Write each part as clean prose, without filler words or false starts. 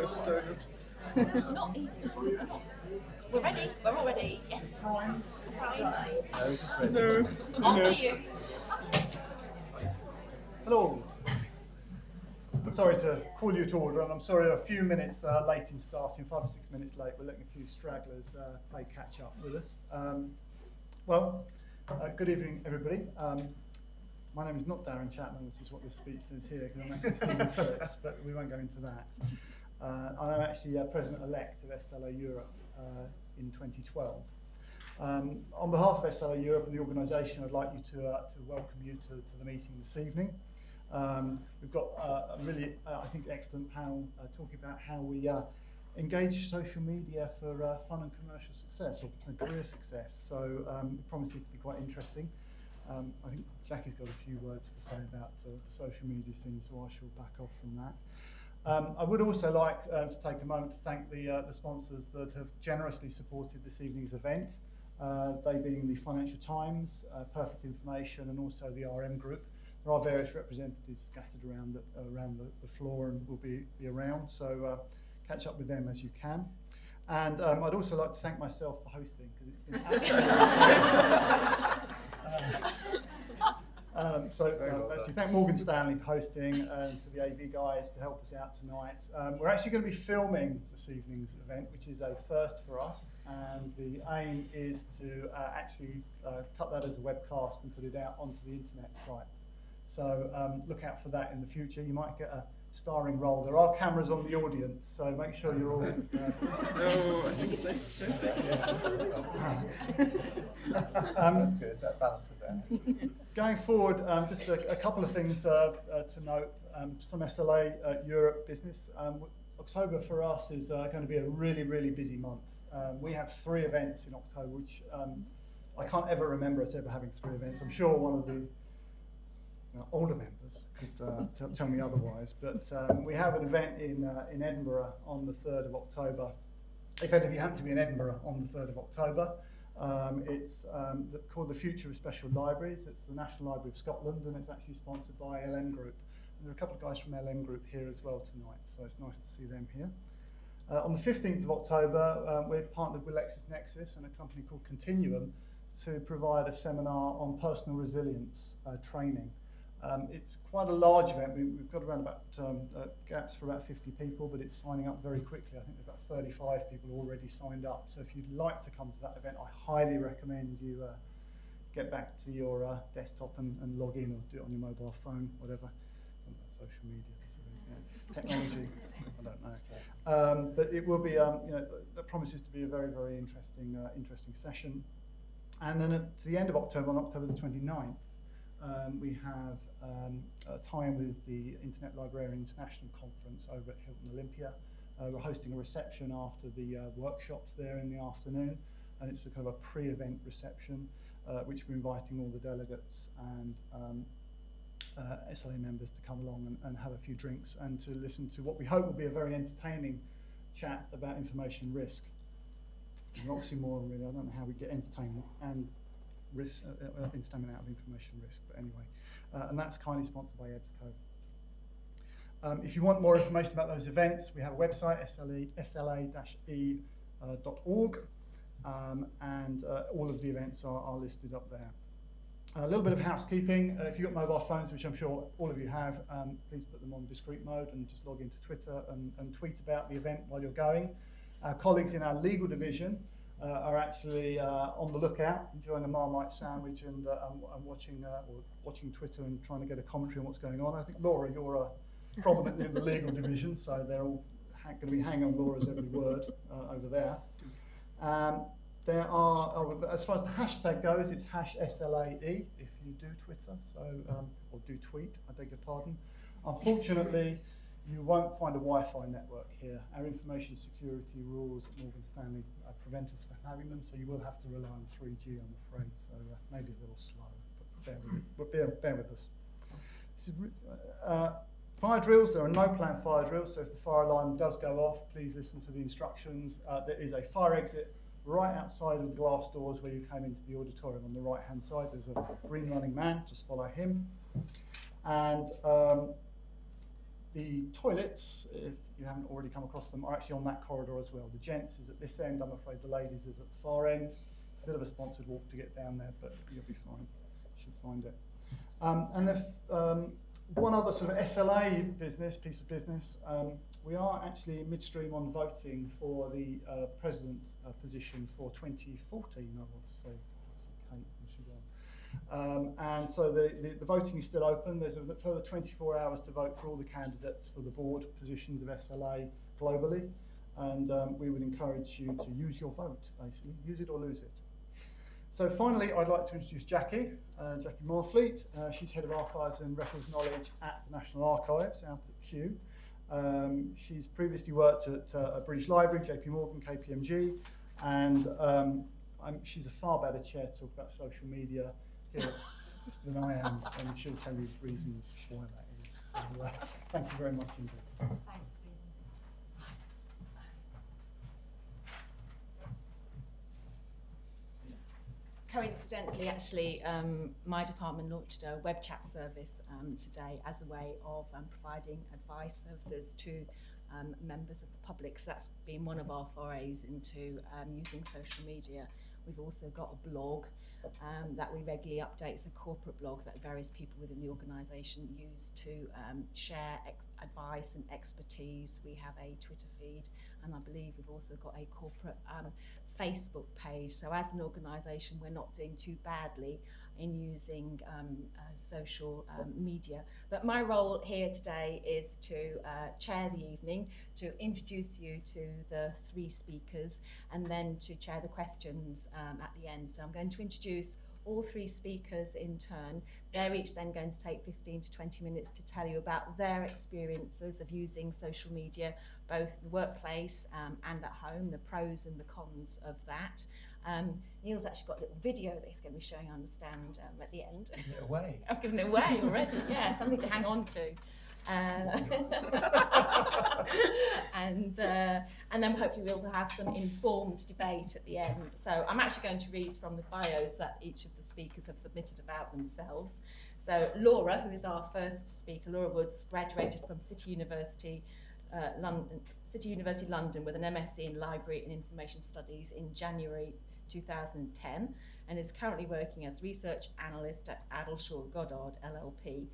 Staggered. Not eating. We're ready. We're all ready. Yes. Primed. No. After you. Hello. Sorry to call you to order, and I'm sorry a few minutes late in starting, 5 or 6 minutes late. We're letting a few stragglers play catch up with us. Good evening, everybody. My name is not Darren Chapman, which is what this speech says here, because I'm actually Stephen Phillips, but we won't go into that. I'm actually President-elect of SLA Europe in 2012. On behalf of SLA Europe and the organisation, I'd like you to welcome you to the meeting this evening. We've got a really, I think, excellent panel talking about how we engage social media for fun and commercial success, or career success. So it promises to be quite interesting. I think Jackie's got a few words to say about the social media scene, so I shall back off from that. I would also like to take a moment to thank the sponsors that have generously supported this evening's event, they being the Financial Times, Perfect Information, and also the RM Group. There are various representatives scattered around the floor and will be around, so catch up with them as you can. And I'd also like to thank myself for hosting, because it's been absolutely actually thank Morgan Stanley for hosting and for the AV guys to help us out tonight. We're actually going to be filming this evening's event, which is a first for us, and the aim is to actually cut that as a webcast and put it out onto the internet site. So look out for that in the future. You might get a starring role. There are cameras on the audience, so make sure you're all... No, I think it's 8%. Yes. That's good, that balances out. Going forward, just a couple of things to note from SLA Europe business. October for us is going to be a really, really busy month. We have 3 events in October, which I can't ever remember us ever having 3 events. I'm sure one of the older members could tell me otherwise, but we have an event in Edinburgh on the 3rd of October. If any of you happen to be in Edinburgh on the 3rd of October, it's called the Future of Special Libraries. It's the National Library of Scotland, and it's actually sponsored by LM Group. And there are a couple of guys from LM Group here as well tonight, so it's nice to see them here. On the 15th of October, we've partnered with LexisNexis and a company called Continuum to provide a seminar on personal resilience training. It's quite a large event. We've got around about gaps for about 50 people, but it's signing up very quickly. I think there's about 35 people already signed up. So if you'd like to come to that event, I highly recommend you get back to your desktop and log in, or do it on your mobile phone, whatever. Social media, technology, I don't know. But it will be, that promises to be a very, very interesting session. And then to the end of October, on October the 29th, we have a tie-in with the Internet Librarians National Conference over at Hilton Olympia. We're hosting a reception after the workshops there in the afternoon, and it's a kind of a pre-event reception, which we're inviting all the delegates and SLA members to come along and have a few drinks and to listen to what we hope will be a very entertaining chat about information risk. An oxymoron, really. I don't know how we get entertainment and risk, entertainment out of information risk, but anyway, and that's kindly sponsored by EBSCO. If you want more information about those events, we have a website, sla-e.org, and all of the events are listed up there. A little bit of housekeeping. If you've got mobile phones, which I'm sure all of you have, please put them on discreet mode and just log into Twitter and tweet about the event while you're going. Our colleagues in our legal division are actually on the lookout, enjoying a Marmite sandwich and watching Twitter and trying to get a commentary on what's going on. I think, Laura, you're prominent in the legal division, so they're all going to be hanging on Laura's every word over there. There are, as far as the hashtag goes, it's #SLAE if you do Twitter, so or do tweet, I beg your pardon. Unfortunately, you won't find a Wi-Fi network here. Our information security rules at Morgan Stanley prevent us from having them, so you will have to rely on 3G, I'm afraid. So maybe a little slow, but bear with us. Fire drills, there are no planned fire drills, so if the fire alarm does go off, please listen to the instructions. There is a fire exit right outside of the glass doors where you came into the auditorium on the right-hand side. There's a green running man, just follow him. And the toilets, if you haven't already come across them, are actually on that corridor as well. The gents is at this end, I'm afraid the ladies is at the far end. It's a bit of a sponsored walk to get down there, but you'll be fine. You should find it. And if, one other sort of SLA piece of business, we are actually midstream on voting for the president position for 2014, I want to say. Kate, and so the voting is still open. There's a further 24 hours to vote for all the candidates for the board positions of SLA globally. And we would encourage you to use your vote, basically. Use it or lose it. So finally, I'd like to introduce Jackie, Jackie Morfleet. She's Head of Archives and Records Knowledge at the National Archives out at Kew. She's previously worked at British Library, JP Morgan, KPMG, and she's a far better chair to talk about social media here than I am, and she'll tell you reasons why that is. So thank you very much indeed. Thanks. Coincidentally, actually, my department launched a web chat service today as a way of providing advice services to members of the public. So that's been one of our forays into using social media. We've also got a blog that we regularly update. It's a corporate blog that various people within the organisation use to share advice and expertise. We have a Twitter feed, and I believe we've also got a corporate Facebook page. So as an organisation, we're not doing too badly in using social media. But my role here today is to chair the evening, to introduce you to the three speakers, and then to chair the questions at the end. So I'm going to introduce all three speakers in turn. They're each then going to take 15 to 20 minutes to tell you about their experiences of using social media, both in the workplace and at home, the pros and the cons of that. Neil's actually got a little video that he's going to be showing, I understand, at the end. Give it away. I've given it away already, yeah, something to hang on to. And then hopefully we'll have some informed debate at the end. So I'm actually going to read from the bios that each of the speakers have submitted about themselves. So Laura, who is our first speaker, Laura Woods, graduated from City University London with an MSc in Library and Information Studies in January 2010, and is currently working as research analyst at Addleshaw Goddard LLP.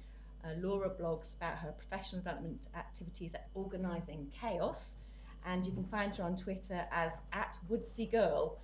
Laura blogs about her professional development activities at Organising Chaos, and you can find her on Twitter as @WoodseyGirl.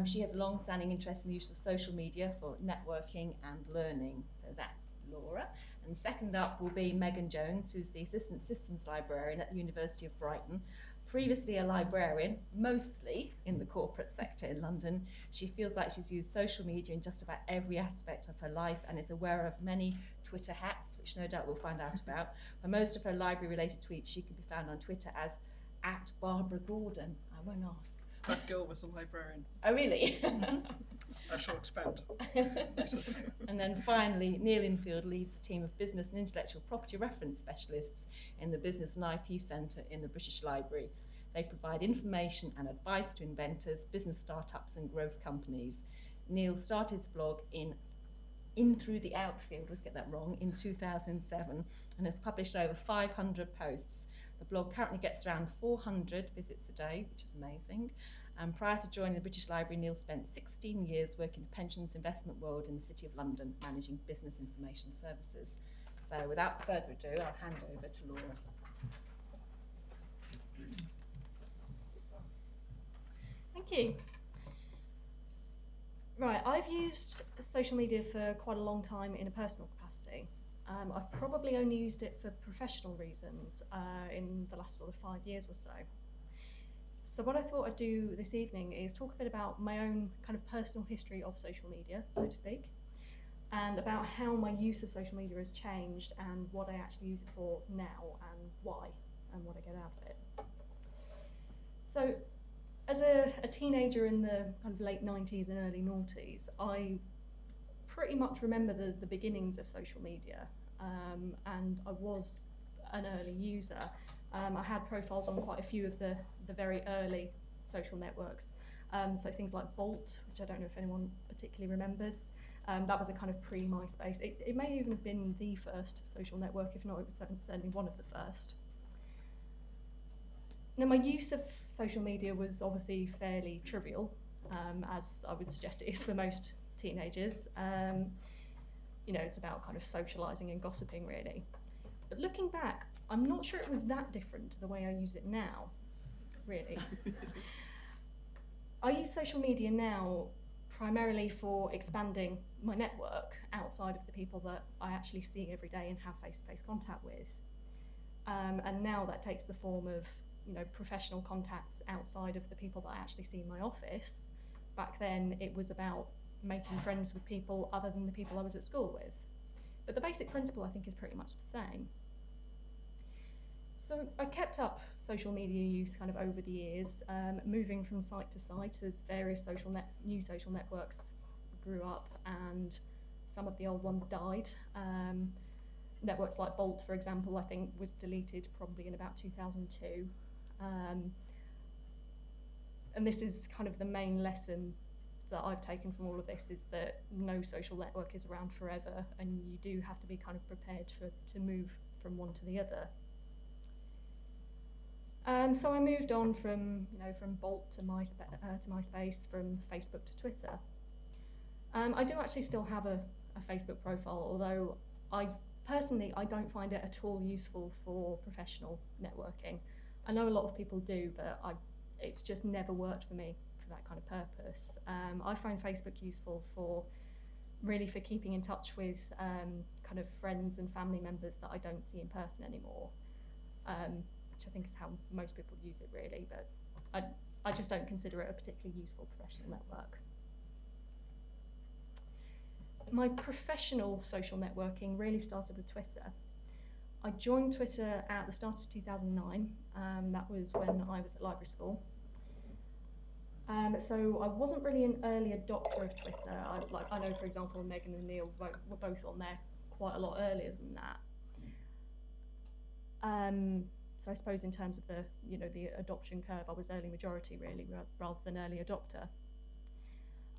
She has a long-standing interest in the use of social media for networking and learning. So that's Laura. And second up will be Meghan Jones, who's the Assistant Systems Librarian at the University of Brighton. Previously a librarian, mostly in the corporate sector in London, she feels like she's used social media in just about every aspect of her life and is aware of many Twitter hats, which no doubt we'll find out about. For most of her library-related tweets, she can be found on Twitter as @BarbaraGordon. I won't ask. That girl was a librarian. Oh, really? I shall expand. And then finally, Neil Infield leads a team of business and intellectual property reference specialists in the Business and IP Centre in the British Library. They provide information and advice to inventors, business startups and growth companies. Neil started his blog in Through the Outfield, let's get that wrong, in 2007, and has published over 500 posts. The blog currently gets around 400 visits a day, which is amazing. And prior to joining the British Library, Neil spent 16 years working in the pensions investment world in the City of London, managing business information services. So without further ado, I'll hand over to Laura. Thank you. Right, I've used social media for quite a long time in a personal capacity. I've probably only used it for professional reasons in the last sort of 5 years or so. So what I thought I'd do this evening is talk a bit about my own kind of personal history of social media, so to speak, and about how my use of social media has changed and what I actually use it for now and why and what I get out of it. So as a teenager in the kind of late 90s and early noughties, I pretty much remember the beginnings of social media, and I was an early user. I had profiles on quite a few of the very early social networks, so things like Bolt, which I don't know if anyone particularly remembers. That was a kind of pre-MySpace. It may even have been the first social network, if not it was certainly one of the first. Now, my use of social media was obviously fairly trivial, as I would suggest it is for most teenagers. You know, it's about kind of socialising and gossiping, really. But looking back, I'm not sure it was that different to the way I use it now, really. I use social media now primarily for expanding my network outside of the people that I actually see every day and have face-to-face contact with. And now that takes the form of, you know, professional contacts outside of the people that I actually see in my office. Back then, it was about making friends with people other than the people I was at school with. But the basic principle, I think, is pretty much the same. So I kept up social media use kind of over the years, moving from site to site as various new social networks grew up and some of the old ones died. Networks like Bolt, for example, I think was deleted probably in about 2002. And this is kind of the main lesson that I've taken from all of this, is that no social network is around forever, and you do have to be kind of prepared to move from one to the other. So I moved on from Bolt to MySpace, from Facebook to Twitter. I do actually still have a Facebook profile, although I don't find it at all useful for professional networking. I know a lot of people do, but it's just never worked for me for that kind of purpose. I find Facebook useful for keeping in touch with kind of friends and family members that I don't see in person anymore, which I think is how most people use it, really, but I just don't consider it a particularly useful professional network. My professional social networking really started with Twitter. I joined Twitter at the start of 2009. That was when I was at library school. So I wasn't really an early adopter of Twitter. I know, for example, Meghan and Neil were both on there quite a lot earlier than that. So I suppose in terms of the adoption curve, I was early majority, really, rather than early adopter.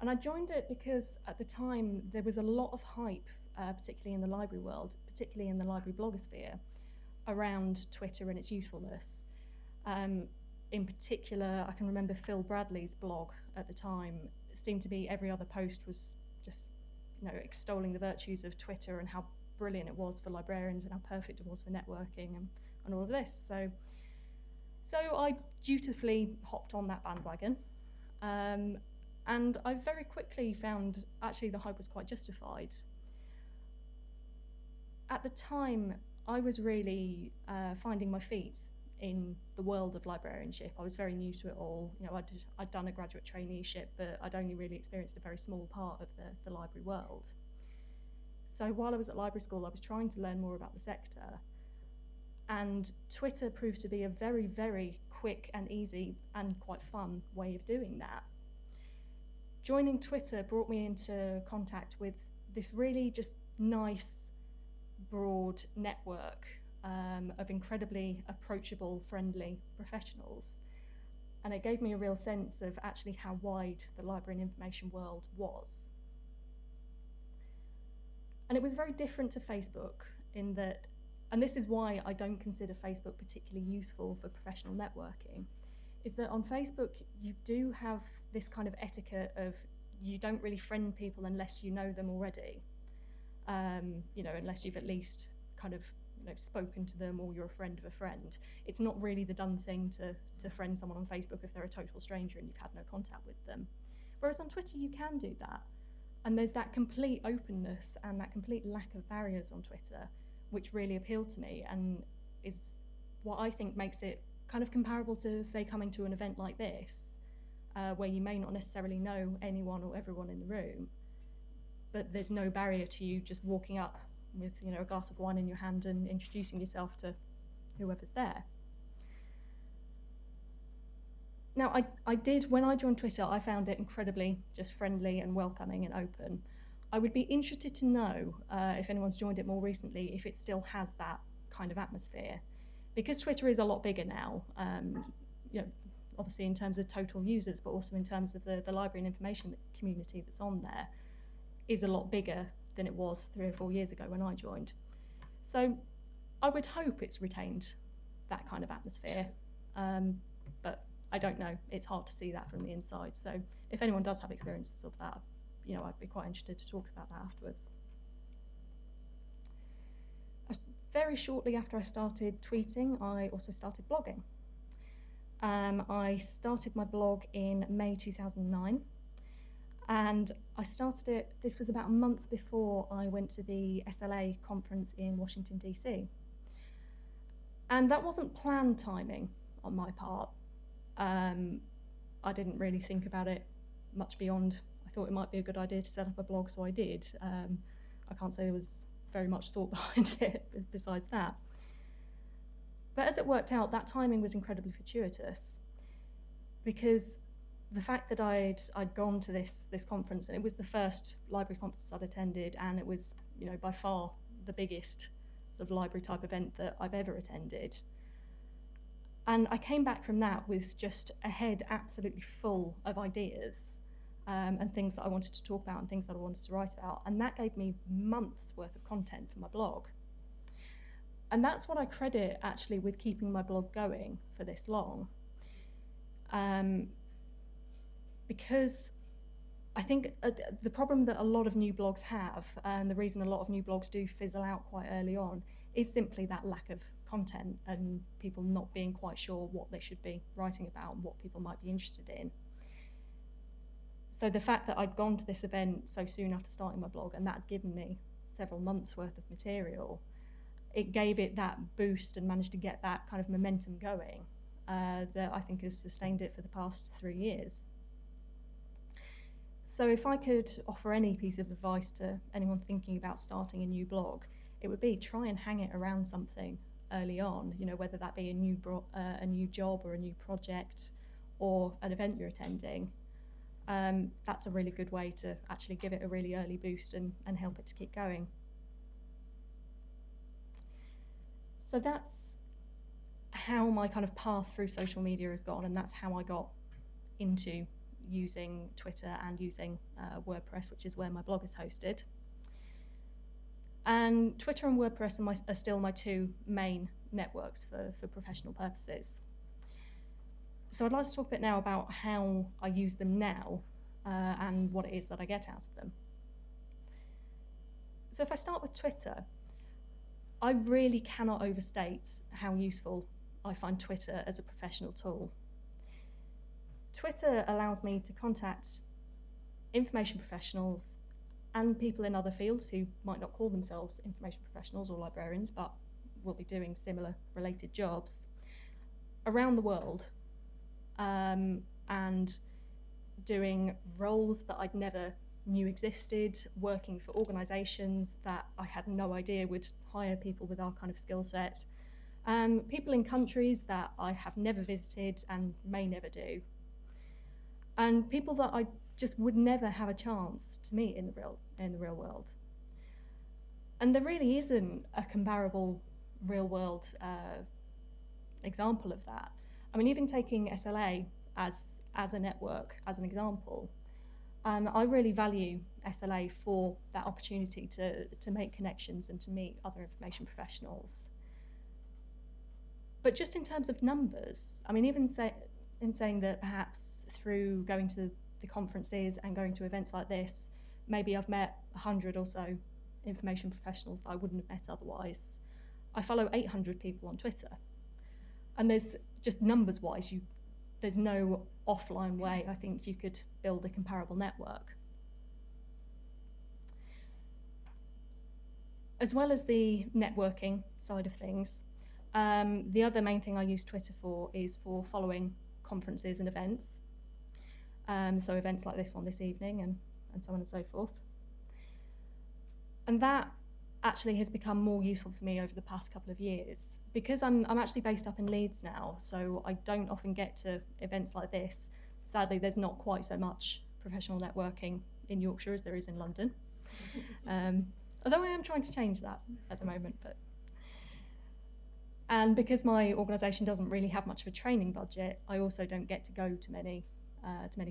And I joined it because at the time there was a lot of hype, particularly in the library world, particularly in the library blogosphere, around Twitter and its usefulness. In particular, I can remember Phil Bradley's blog at the time. It seemed to be every other post was just, extolling the virtues of Twitter and how brilliant it was for librarians and how perfect it was for networking and all of this. So I dutifully hopped on that bandwagon. And I very quickly found actually the hype was quite justified. At the time, I was really finding my feet in the world of librarianship. I was very new to it all. I'd done a graduate traineeship, but I'd only really experienced a very small part of the library world. So while I was at library school, I was trying to learn more about the sector. And Twitter proved to be a very, very quick and easy and quite fun way of doing that. Joining Twitter brought me into contact with this really just nice, broad network of incredibly approachable, friendly professionals. And it gave me a real sense of actually how wide the library and information world was. And it was very different to Facebook in that, and this is why I don't consider Facebook particularly useful for professional networking, is that on Facebook you do have this kind of etiquette of you don't really friend people unless you know them already, unless you've at least kind of spoken to them or you're a friend of a friend. It's not really the done thing to friend someone on Facebook if they're a total stranger and you've had no contact with them. Whereas on Twitter you can do that, and there's that complete openness and that complete lack of barriers on Twitter, which really appealed to me and is what I think makes it kind of comparable to, say, coming to an event like this, where you may not necessarily know anyone or everyone in the room, but there's no barrier to you just walking up with a glass of wine in your hand and introducing yourself to whoever's there. Now, when I joined Twitter, I found it incredibly just friendly and welcoming and open. I would be interested to know, if anyone's joined it more recently, if it still has that kind of atmosphere. Because Twitter is a lot bigger now, obviously in terms of total users, but also in terms of the library and information community that's on there, is a lot bigger than it was 3 or 4 years ago when I joined. So I would hope it's retained that kind of atmosphere. but I don't know. It's hard to see that from the inside. So if anyone does have experiences of that, you know, I'd be quite interested to talk about that afterwards. Very shortly after I started tweeting, I also started blogging. I started my blog in May 2009, and I started it, this was about a month before I went to the SLA conference in Washington, DC. And that wasn't planned timing on my part. I didn't really think about it much beyond, I thought it might be a good idea to set up a blog, so I did. I can't say there was very much thought behind it besides that. But as it worked out, that timing was incredibly fortuitous, because the fact that I'd gone to this conference, and it was the first library conference I'd attended, and it was, you know, by far the biggest sort of library type event that I've ever attended. And I came back from that with just a head absolutely full of ideas and things that I wanted to talk about and things that I wanted to write about. And that gave me months worth of content for my blog. And that's what I credit actually with keeping my blog going for this long. Because I think the problem that a lot of new blogs have, and the reason a lot of new blogs do fizzle out quite early on, is simply that lack of content and people not being quite sure what they should be writing about and what people might be interested in. So the fact that I'd gone to this event so soon after starting my blog, and that had given me several months worth of material, it gave it that boost and managed to get that kind of momentum going that I think has sustained it for the past 3 years. So if I could offer any piece of advice to anyone thinking about starting a new blog, it would be try and hang it around something early on, you know, whether that be a new job or a new project or an event you're attending. That's a really good way to actually give it a really early boost and help it to keep going. So that's how my kind of path through social media has gone, and that's how I got into using Twitter and using WordPress, which is where my blog is hosted. And Twitter and WordPress are still my two main networks for professional purposes. So I'd like to talk a bit now about how I use them now and what it is that I get out of them. So if I start with Twitter, I really cannot overstate how useful I find Twitter as a professional tool. Twitter allows me to contact information professionals and people in other fields who might not call themselves information professionals or librarians, but will be doing similar related jobs around the world, and doing roles that I'd never knew existed, working for organisations that I had no idea would hire people with our kind of skill set, people in countries that I have never visited and may never do, and people that I just would never have a chance to meet in the real world. And there really isn't a comparable real world example of that. I mean, even taking SLA as a network, as an example, I really value SLA for that opportunity to make connections and to meet other information professionals. But just in terms of numbers, I mean, even in saying that perhaps through going to the conferences and going to events like this, maybe I've met 100 or so information professionals that I wouldn't have met otherwise. I follow 800 people on Twitter. And there's just numbers-wise, there's no offline way I think you could build a comparable network. As well as the networking side of things, the other main thing I use Twitter for is for following conferences and events. So events like this one this evening and so on and so forth. And that actually has become more useful for me over the past couple of years because I'm actually based up in Leeds now, so I don't often get to events like this. Sadly, there's not quite so much professional networking in Yorkshire as there is in London. Although I am trying to change that at the moment. And because my organisation doesn't really have much of a training budget, I also don't get to go to many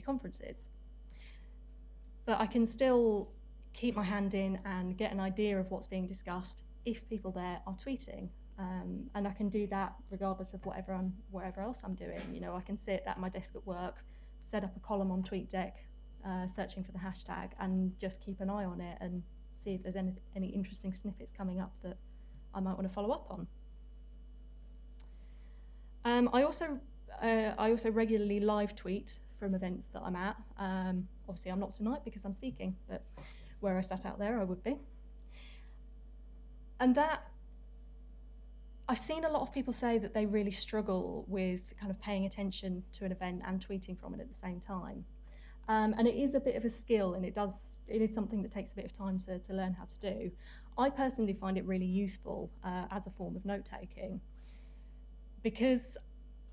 conferences. But I can still keep my hand in and get an idea of what's being discussed if people there are tweeting And I can do that regardless of whatever else I'm doing. You know, I can sit at my desk at work, set up a column on TweetDeck, searching for the hashtag, and just keep an eye on it and see if there's any interesting snippets coming up that I might want to follow up on. I also regularly live tweet from events that I'm at. Obviously, I'm not tonight because I'm speaking, but where I sat out there, I would be. And that, I've seen a lot of people say that they really struggle with kind of paying attention to an event and tweeting from it at the same time. And it is a bit of a skill, and it is something that takes a bit of time to learn how to do. I personally find it really useful as a form of note-taking, because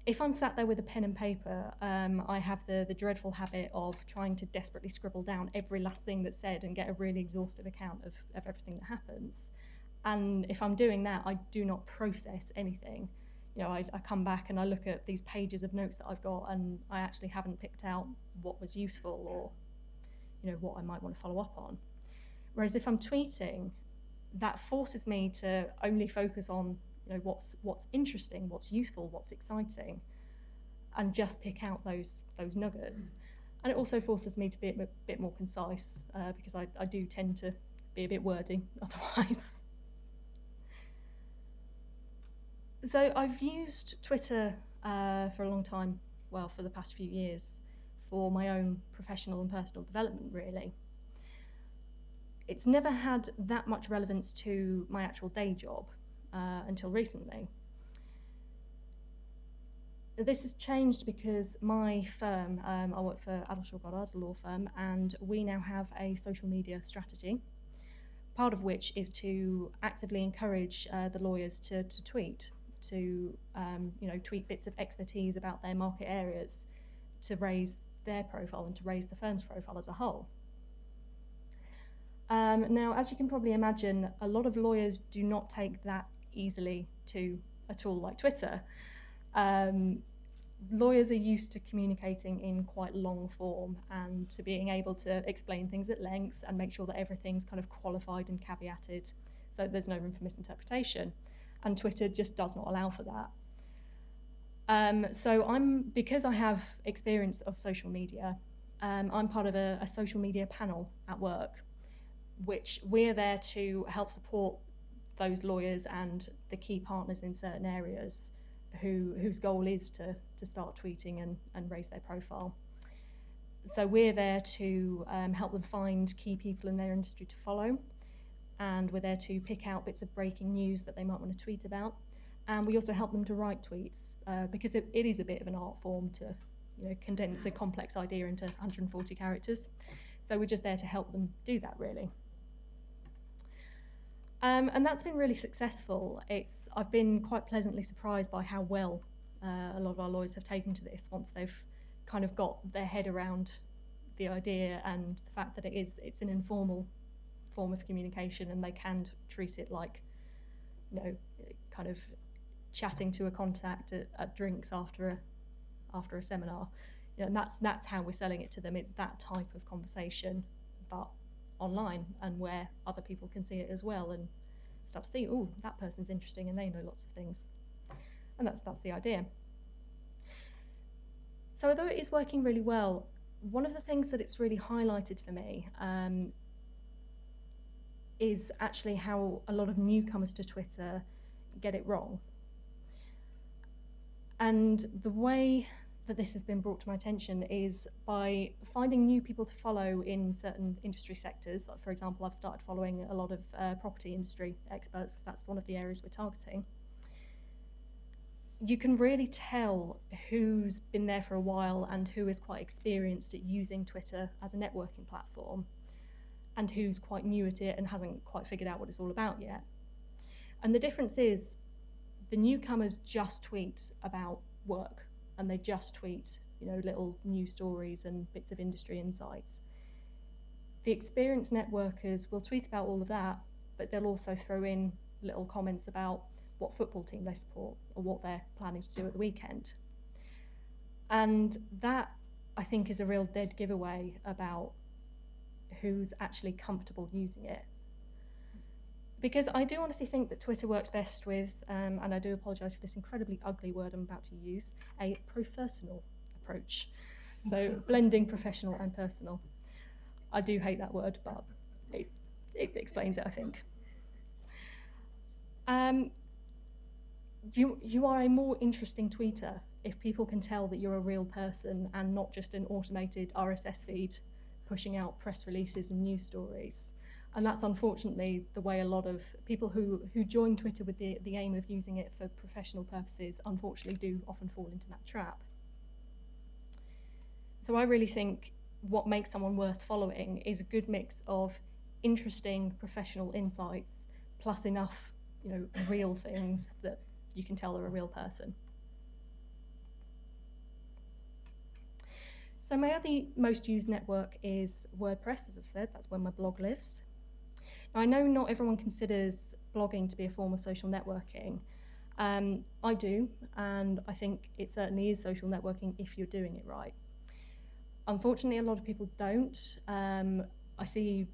if I'm sat there with a pen and paper, I have the dreadful habit of trying to desperately scribble down every last thing that's said and get a really exhaustive account of everything that happens. And if I'm doing that, I do not process anything. You know, I come back and I look at these pages of notes that I've got, and I actually haven't picked out what was useful or, you know, what I might want to follow up on. Whereas if I'm tweeting, that forces me to only focus on, you know, what's interesting, what's useful, what's exciting, and just pick out those nuggets. And it also forces me to be a bit more concise, because I do tend to be a bit wordy otherwise. So I've used Twitter for a long time, well, for the past few years, for my own professional and personal development, really. It's never had that much relevance to my actual day job until recently. This has changed because my firm, I work for Adelshaw Goddard, a law firm, and we now have a social media strategy, part of which is to actively encourage the lawyers to tweet, to you know, tweet bits of expertise about their market areas to raise their profile and to raise the firm's profile as a whole. Now, as you can probably imagine, a lot of lawyers do not take that easily to a tool like Twitter. Lawyers are used to communicating in quite long form and to being able to explain things at length and make sure that everything's kind of qualified and caveated so there's no room for misinterpretation. And Twitter just does not allow for that. So because I have experience of social media, I'm part of a social media panel at work, which we're there to help support those lawyers and the key partners in certain areas whose goal is to start tweeting and raise their profile. So we're there to help them find key people in their industry to follow, and we're there to pick out bits of breaking news that they might want to tweet about. And we also help them to write tweets, because it is a bit of an art form to, you know, condense a complex idea into 140 characters. So we're just there to help them do that, really. And that's been really successful. I've been quite pleasantly surprised by how well a lot of our lawyers have taken to this once they've kind of got their head around the idea and the fact that it's an informal form of communication, and they can treat it like, you know, kind of chatting to a contact at drinks after a seminar. You know, and that's how we're selling it to them. It's that type of conversation, but online, and where other people can see it as well and start to see, oh, that person's interesting and they know lots of things. And that's the idea. So although it is working really well, one of the things that it's really highlighted for me is actually how a lot of newcomers to Twitter get it wrong. And the way that this has been brought to my attention is by finding new people to follow in certain industry sectors. Like, for example, I've started following a lot of property industry experts. That's one of the areas we're targeting. You can really tell who's been there for a while and who is quite experienced at using Twitter as a networking platform, and who's quite new at it and hasn't quite figured out what it's all about yet. And the difference is the newcomers just tweet about work, and they just tweet, you know, little news stories and bits of industry insights. The experienced networkers will tweet about all of that, but they'll also throw in little comments about what football team they support or what they're planning to do at the weekend. And that, I think, is a real dead giveaway about who's actually comfortable using it. Because I do honestly think that Twitter works best with, and I do apologise for this incredibly ugly word I'm about to use, a professional approach. So blending professional and personal. I do hate that word, but it explains it, I think. You are a more interesting tweeter if people can tell that you're a real person and not just an automated RSS feed pushing out press releases and news stories. And that's unfortunately the way a lot of people who join Twitter with the aim of using it for professional purposes unfortunately do often fall into that trap. So I really think what makes someone worth following is a good mix of interesting professional insights plus enough, real things that you can tell they're a real person. So my other most used network is WordPress, as I said, that's where my blog lives. Now, I know not everyone considers blogging to be a form of social networking. I do, and I think it certainly is social networking if you're doing it right. Unfortunately, a lot of people don't. I see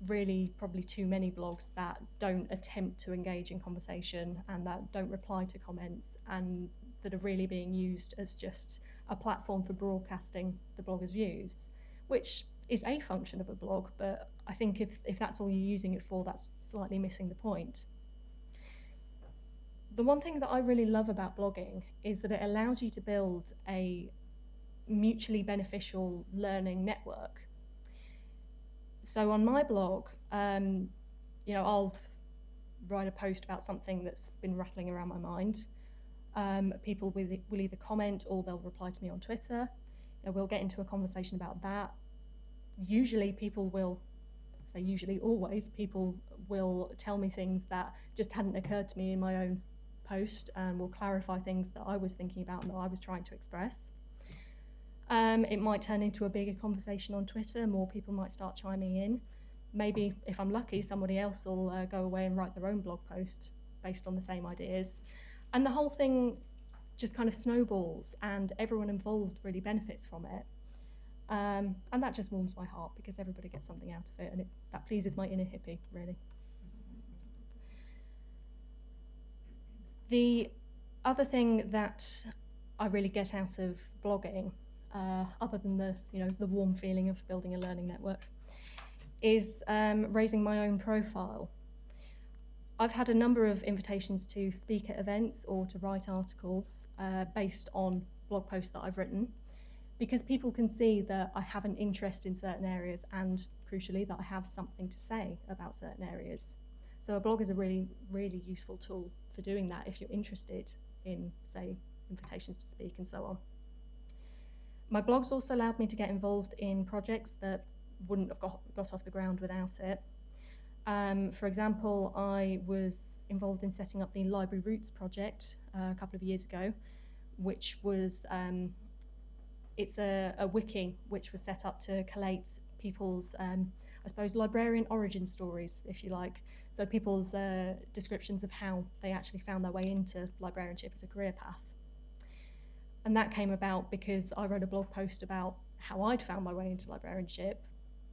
really probably too many blogs that don't attempt to engage in conversation and that don't reply to comments and that are really being used as just a platform for broadcasting the blogger's views, which is a function of a blog, but I think if that's all you're using it for, that's slightly missing the point. The one thing that I really love about blogging is that it allows you to build a mutually beneficial learning network. So on my blog, I'll write a post about something that's been rattling around my mind. People will either comment or they'll reply to me on Twitter. We'll get into a conversation about that. Usually people will, always, people will tell me things that just hadn't occurred to me in my own post and will clarify things that I was thinking about and that I was trying to express. It might turn into a bigger conversation on Twitter, more people might start chiming in. Maybe, if I'm lucky, somebody else will go away and write their own blog post based on the same ideas. And the whole thing just kind of snowballs and everyone involved really benefits from it. And that just warms my heart because everybody gets something out of it and that pleases my inner hippie, really. The other thing that I really get out of blogging, other than the warm feeling of building a learning network, is raising my own profile. I've had a number of invitations to speak at events or to write articles based on blog posts that I've written, because people can see that I have an interest in certain areas and, crucially, that I have something to say about certain areas. So a blog is a really, really useful tool for doing that if you're interested in, say, invitations to speak and so on. My blog's also allowed me to get involved in projects that wouldn't have got off the ground without it. For example, I was involved in setting up the Library Roots project a couple of years ago, which was, it's a wiki which was set up to collate people's, I suppose, librarian origin stories, if you like. So people's descriptions of how they actually found their way into librarianship as a career path. And that came about because I wrote a blog post about how I'd found my way into librarianship,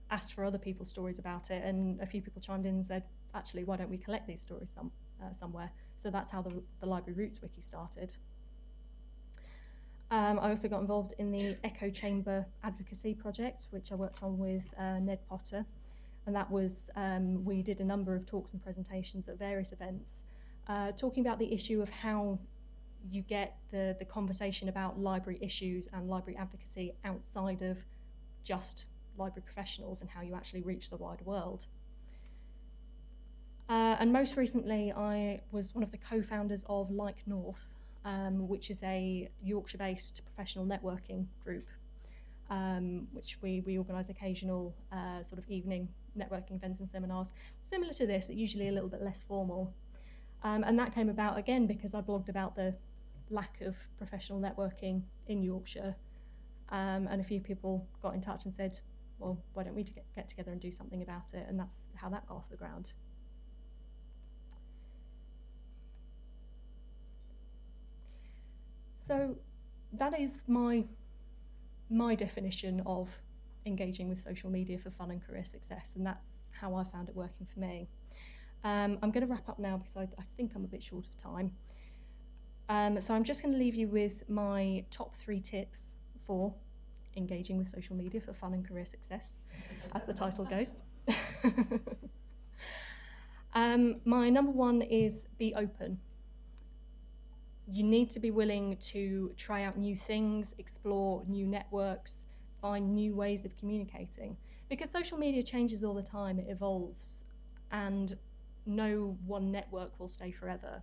asked for other people's stories about it, and a few people chimed in and said, actually, why don't we collect these stories somewhere? So that's how the Library Roots wiki started. I also got involved in the Echo Chamber Advocacy project, which I worked on with Ned Potter. And that was, we did a number of talks and presentations at various events, talking about the issue of how you get the conversation about library issues and library advocacy outside of just library professionals and how you actually reach the wider world. And most recently, I was one of the co-founders of Like North, which is a Yorkshire-based professional networking group, which we organise occasional sort of evening networking events and seminars, similar to this, but usually a little bit less formal. And that came about, again, because I blogged about the lack of professional networking in Yorkshire, and a few people got in touch and said, well, why don't we get together and do something about it? And that's how that got off the ground. So that is my definition of engaging with social media for fun and career success, and that's how I found it working for me. I'm going to wrap up now because I think I'm a bit short of time. So I'm just going to leave you with my top 3 tips for engaging with social media for fun and career success, as the title goes. My number 1 is be open. You need to be willing to try out new things, explore new networks, find new ways of communicating. Because social media changes all the time, it evolves, and no one network will stay forever.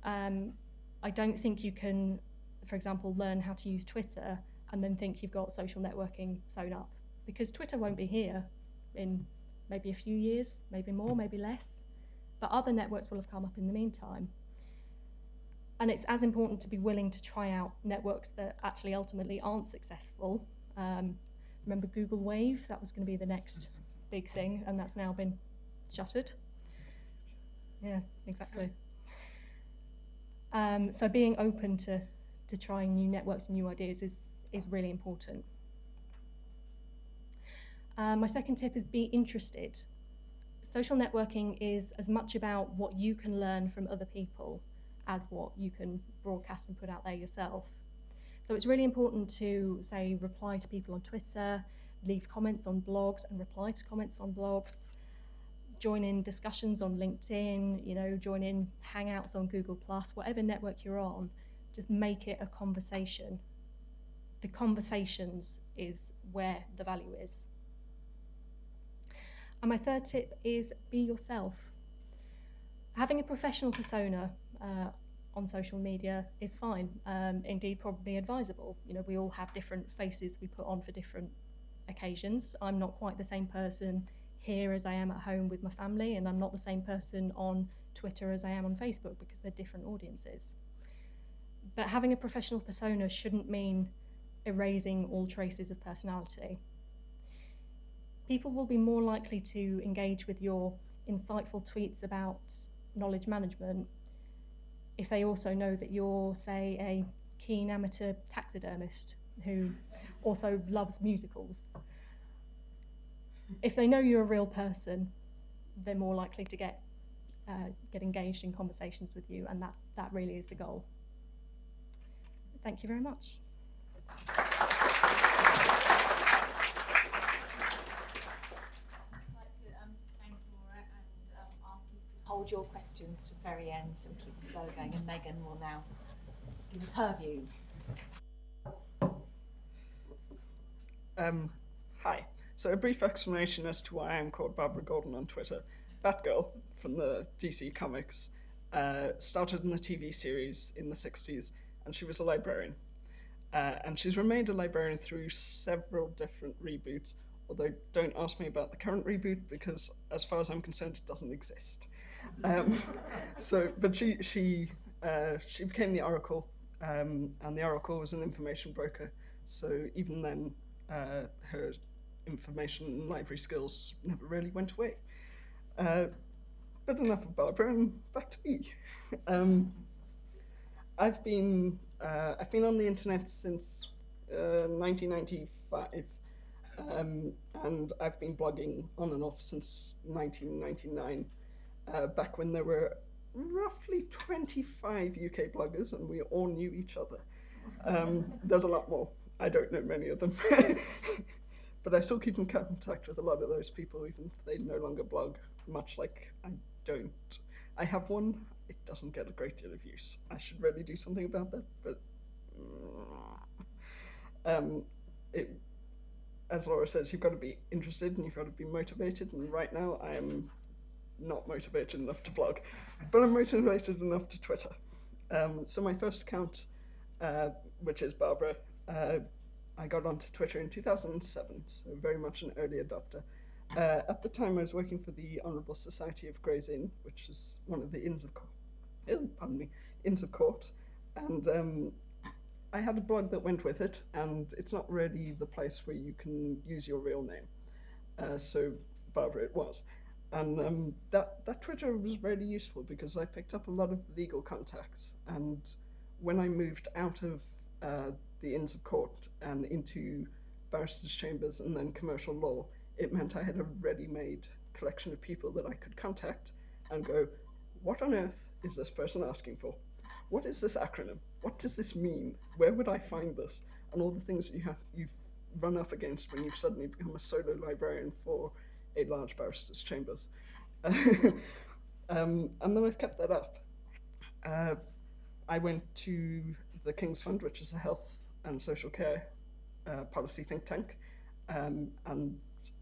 I don't think you can, for example, learn how to use Twitter and then think you've got social networking sewn up, because Twitter won't be here in maybe a few years, maybe more, maybe less, but other networks will have come up in the meantime. And it's as important to be willing to try out networks that actually ultimately aren't successful. Remember Google Wave? That was going to be the next big thing, and that's now been shuttered. Yeah, exactly. So being open to trying new networks and new ideas is really important. My second tip is be interested. Social networking is as much about what you can learn from other people as what you can broadcast and put out there yourself. So it's really important to, say, reply to people on Twitter, leave comments on blogs and reply to comments on blogs, join in discussions on LinkedIn, join in hangouts on Google+, whatever network you're on, just make it a conversation. The conversations is where the value is. And my third tip is be yourself. Having a professional persona on social media is fine, indeed probably advisable. We all have different faces we put on for different occasions. I'm not quite the same person here as I am at home with my family, and I'm not the same person on Twitter as I am on Facebook, because they're different audiences. But having a professional persona shouldn't mean erasing all traces of personality. People will be more likely to engage with your insightful tweets about knowledge management if they also know that you're, say, a keen amateur taxidermist who also loves musicals. If they know you're a real person, they're more likely to get engaged in conversations with you, and that really is the goal. Thank you very much. Hold your questions to the very end, so we keep the flow going, and Meghan will now give us her views. Hi. So a brief explanation as to why I'm called Barbara Gordon on Twitter. Batgirl from the DC Comics started in the TV series in the 60s, and she was a librarian. And she's remained a librarian through several different reboots, although don't ask me about the current reboot, because as far as I'm concerned, it doesn't exist. But she became the Oracle, and the Oracle was an information broker. So even then, her information and library skills never really went away. But enough of Barbara, and back to me. I've been on the internet since 1995, and I've been blogging on and off since 1999. Back when there were roughly 25 UK bloggers and we all knew each other. There's a lot more. I don't know many of them. But I still keep in contact with a lot of those people, even if they no longer blog, much like I don't. I have one. It doesn't get a great deal of use. I should really do something about that, but as Laura says, you've got to be interested and you've got to be motivated, and right now I am not motivated enough to blog, but I'm motivated enough to Twitter. So my first account, which is Barbara, I got onto Twitter in 2007, so very much an early adopter. At the time, I was working for the Honourable Society of Gray's Inn, which is one of the Inns of Court, and I had a blog that went with it, and it's not really the place where you can use your real name. So Barbara it was. And that Twitter was really useful because I picked up a lot of legal contacts, and when I moved out of the Inns of Court and into barristers' chambers and then commercial law, it meant I had a ready-made collection of people that I could contact and go, what on earth is this person asking for? What is this acronym? What does this mean? Where would I find this? And all the things that you've run up against when you've suddenly become a solo librarian for a large barrister's chambers. And then I've kept that up. I went to the King's Fund, which is a health and social care policy think tank, and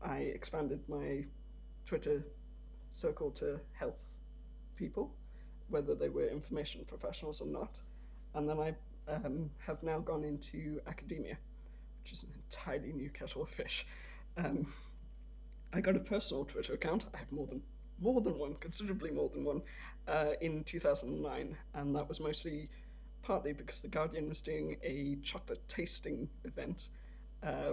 I expanded my Twitter circle to health people, whether they were information professionals or not. And then I have now gone into academia, which is an entirely new kettle of fish. I got a personal Twitter account. I have more than one, considerably more than one, in 2009, and that was mostly partly because the Guardian was doing a chocolate tasting event,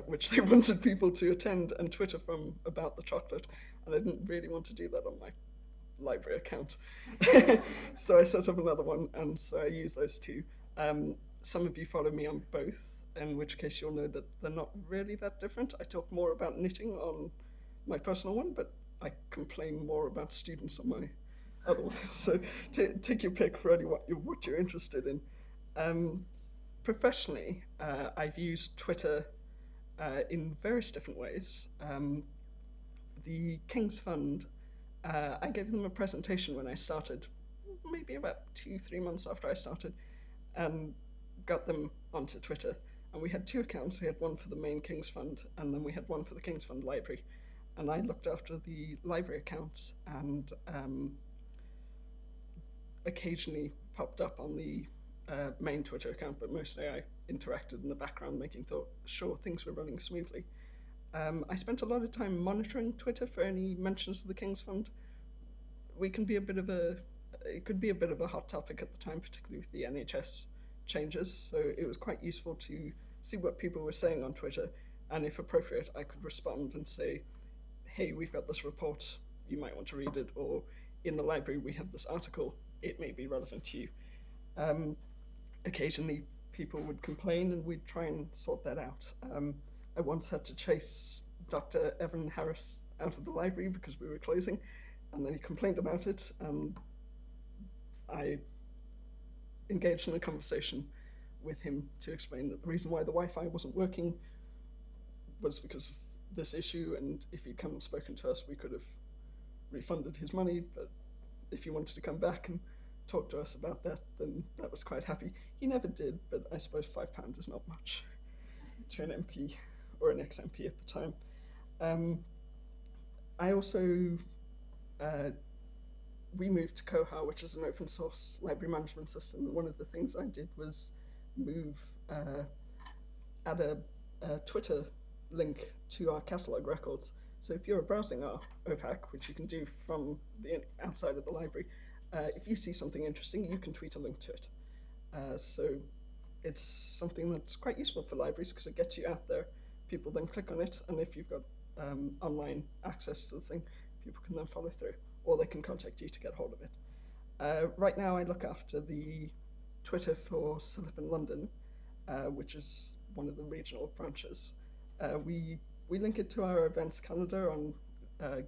which they wanted people to attend and Twitter from about the chocolate, and I didn't really want to do that on my library account. So I set up another one, and so I use those two. Some of you follow me on both, in which case you'll know that they're not really that different. I talk more about knitting on my personal one, but I complain more about students on my other one. So take your pick for what you're interested in. Professionally, I've used Twitter in various different ways. The King's Fund, I gave them a presentation when I started, maybe about 2-3 months after I started, and got them onto Twitter. And we had two accounts. We had one for the main King's Fund, and then we had one for the King's Fund Library. And I looked after the library accounts, and occasionally popped up on the main Twitter account, but mostly I interacted in the background, making sure things were running smoothly. I spent a lot of time monitoring Twitter for any mentions of the King's Fund. It could be a bit of a hot topic at the time, particularly with the NHS changes, so it was quite useful to see what people were saying on Twitter, and if appropriate, I could respond and say, hey, we've got this report, you might want to read it, or in the library we have this article, it may be relevant to you. Occasionally people would complain and we'd try and sort that out. I once had to chase Dr. Evan Harris out of the library because we were closing, and then he complained about it, and I engaged in a conversation with him to explain that the reason why the Wi-Fi wasn't working was because of this issue, and if he'd come and spoken to us, we could have refunded his money, but if he wanted to come back and talk to us about that, then that was quite happy. He never did, but I suppose £5 is not much to an MP or an ex-MP at the time. I also, we moved to Koha, which is an open source library management system, and one of the things I did was add a Twitter link to our catalog records. So if you're browsing our OPAC, which you can do from the outside of the library, if you see something interesting, you can tweet a link to it. So it's something that's quite useful for libraries because it gets you out there. People then click on it, and if you've got online access to the thing, people can then follow through, or they can contact you to get hold of it. Right now I look after the Twitter for SLA in London, which is one of the regional branches. We link it to our events calendar on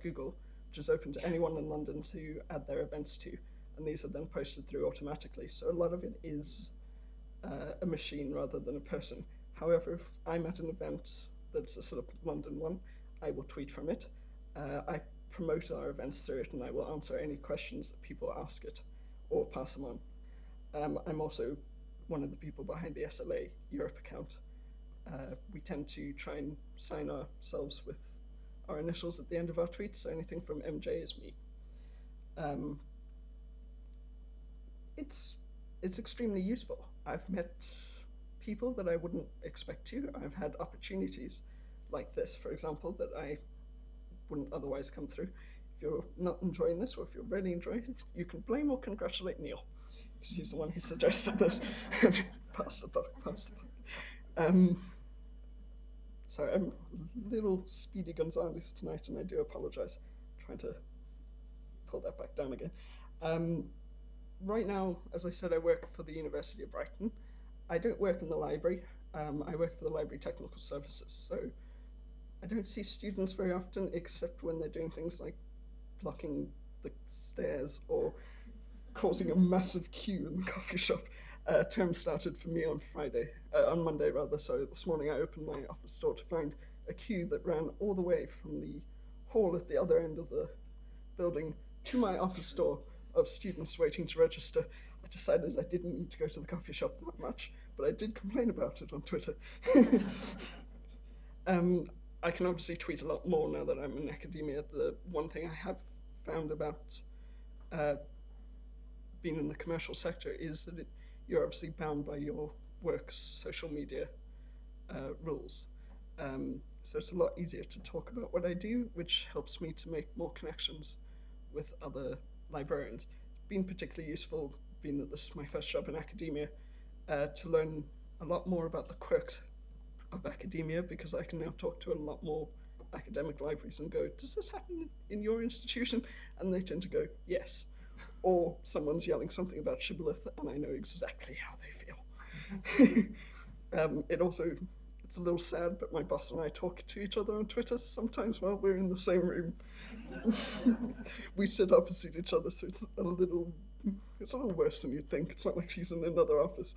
Google, which is open to anyone in London to add their events to, and these are then posted through automatically. So a lot of it is a machine rather than a person. However, if I'm at an event that's a sort of London one, I will tweet from it. I promote our events through it, and I will answer any questions that people ask it or pass them on. I'm also one of the people behind the SLA Europe account. We tend to try and sign ourselves with our initials at the end of our tweets, so anything from MJ is me. It's extremely useful. I've met people that I wouldn't expect to. I've had opportunities like this, for example, that I wouldn't otherwise come through. If you're not enjoying this, or if you're really enjoying it, you can blame or congratulate Neil, because he's the one who suggested this. Pass the buck. Sorry, I'm a little Speedy Gonzales tonight, and I do apologize. I'm trying to pull that back down again. Right now, as I said, I work for the University of Brighton. I don't work in the library. I work for the Library Technical Services, so I don't see students very often, except when they're doing things like blocking the stairs or causing a massive queue in the coffee shop. Term started for me on Monday rather. So this morning I opened my office door to find a queue that ran all the way from the hall at the other end of the building to my office door of students waiting to register. I decided I didn't need to go to the coffee shop that much, but I did complain about it on Twitter. I can obviously tweet a lot more now that I'm in academia. The one thing I have found about being in the commercial sector is that you're obviously bound by your work's social media rules. So it's a lot easier to talk about what I do, which helps me to make more connections with other librarians. It's been particularly useful, being that this is my first job in academia, to learn a lot more about the quirks of academia, because I can now talk to a lot more academic libraries and go, does this happen in your institution? And they tend to go, yes. Or someone's yelling something about shibboleth and I know exactly how they feel. It's a little sad, but my boss and I talk to each other on Twitter sometimes while we're in the same room. We sit opposite each other, so it's a little worse than you'd think. It's not like she's in another office.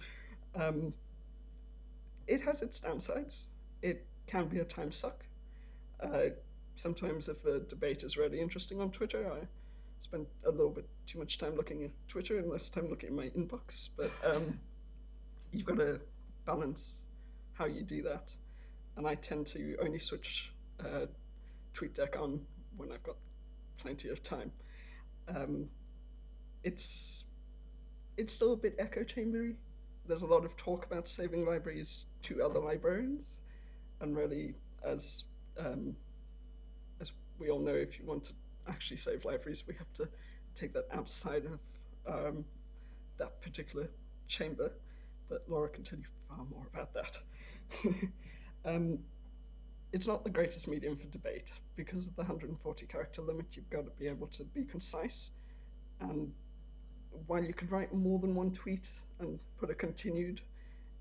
It has its downsides. It can be a time suck. Sometimes if a debate is really interesting on Twitter, I spend a little bit too much time looking at Twitter and less time looking at my inbox, but you've got to balance how you do that. And I tend to only switch TweetDeck on when I've got plenty of time. It's still a bit echo chambery. There's a lot of talk about saving libraries to other librarians, and really, as we all know, if you want to actually save libraries, we have to take that outside of that particular chamber. But Laura can tell you far more about that. It's not the greatest medium for debate. Because of the 140 character limit, you've got to be able to be concise. And while you could write more than one tweet and put a continued,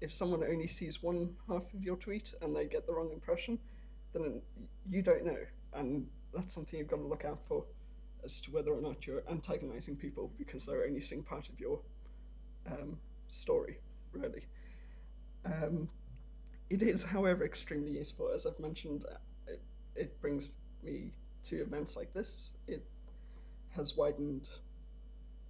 if someone only sees one half of your tweet and they get the wrong impression, then you don't know. And that's something you've got to look out for, as to whether or not you're antagonizing people because they're only seeing part of your story, really. It is, however, extremely useful. As I've mentioned, it brings me to events like this. It has widened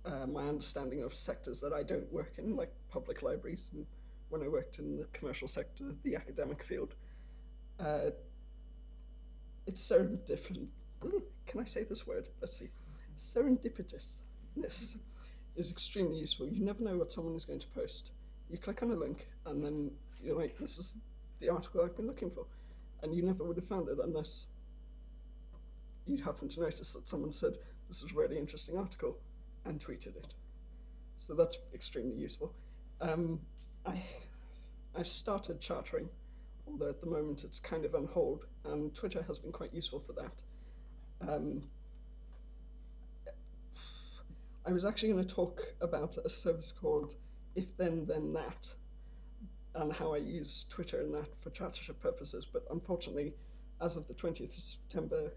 my understanding of sectors that I don't work in, like public libraries. And when I worked in the commercial sector, the academic field, it's serendipitous. Can I say this word? Let's see. Serendipitousness is extremely useful. You never know what someone is going to post. You click on a link, and then you're like, this is the article I've been looking for. And you never would have found it unless you'd happen to notice that someone said, this is a really interesting article, and tweeted it. So that's extremely useful. I've started chartering, although at the moment it's kind of on hold, and Twitter has been quite useful for that. I was actually going to talk about a service called If Then Then That, and how I use Twitter and that for chartership purposes, but unfortunately, as of the 20th of September,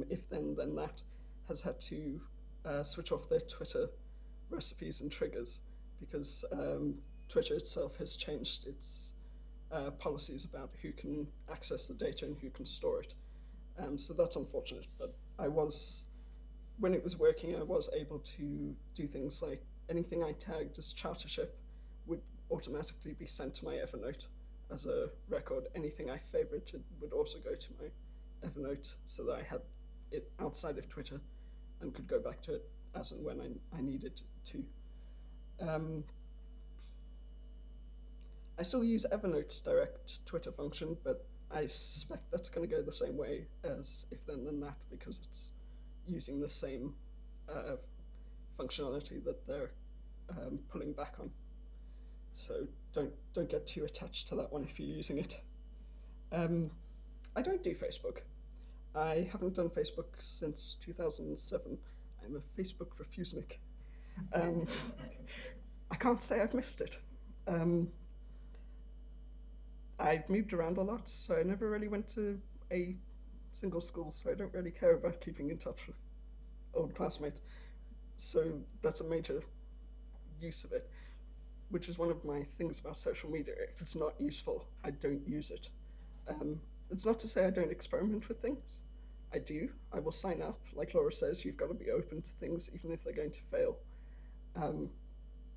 If Then Then That has had to switch off their Twitter recipes and triggers, because Twitter itself has changed its policies about who can access the data and who can store it. So that's unfortunate, but when it was working, I was able to do things like anything I tagged as chartership would automatically be sent to my Evernote as a record. Anything I favorited would also go to my Evernote, so that I had it outside of Twitter and could go back to it as and when I needed to. I still use Evernote's direct Twitter function, but I suspect that's going to go the same way as If Then Then That, because it's using the same functionality that they're pulling back on. So don't get too attached to that one if you're using it. I don't do Facebook. I haven't done Facebook since 2007. I'm a Facebook refusenik. I can't say I've missed it. I've moved around a lot, so I never really went to a single school, so I don't really care about keeping in touch with old classmates. So that's a major use of it, which is one of my things about social media. If it's not useful, I don't use it. It's not to say I don't experiment with things. I do. I will sign up. Like Laura says, you've got to be open to things, even if they're going to fail.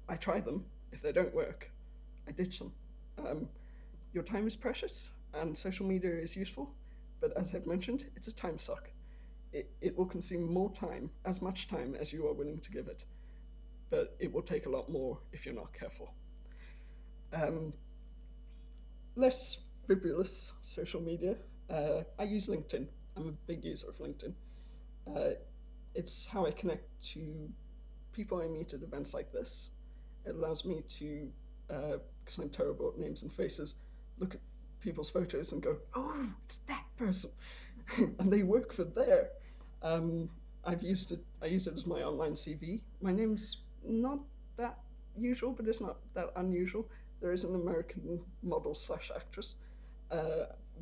I try them. If they don't work, I ditch them. Your time is precious, and social media is useful, but as I've mentioned, it's a time suck. It will consume more time, as much time as you are willing to give it, but it will take a lot more if you're not careful. Less frivolous social media. I use LinkedIn. I'm a big user of LinkedIn. It's how I connect to people I meet at events like this. It allows me to, because I'm terrible at names and faces, look at people's photos and go, oh, it's that person, and they work for there. I've used it. I use it as my online CV. My name's not that usual, but it's not that unusual. There is an American model / actress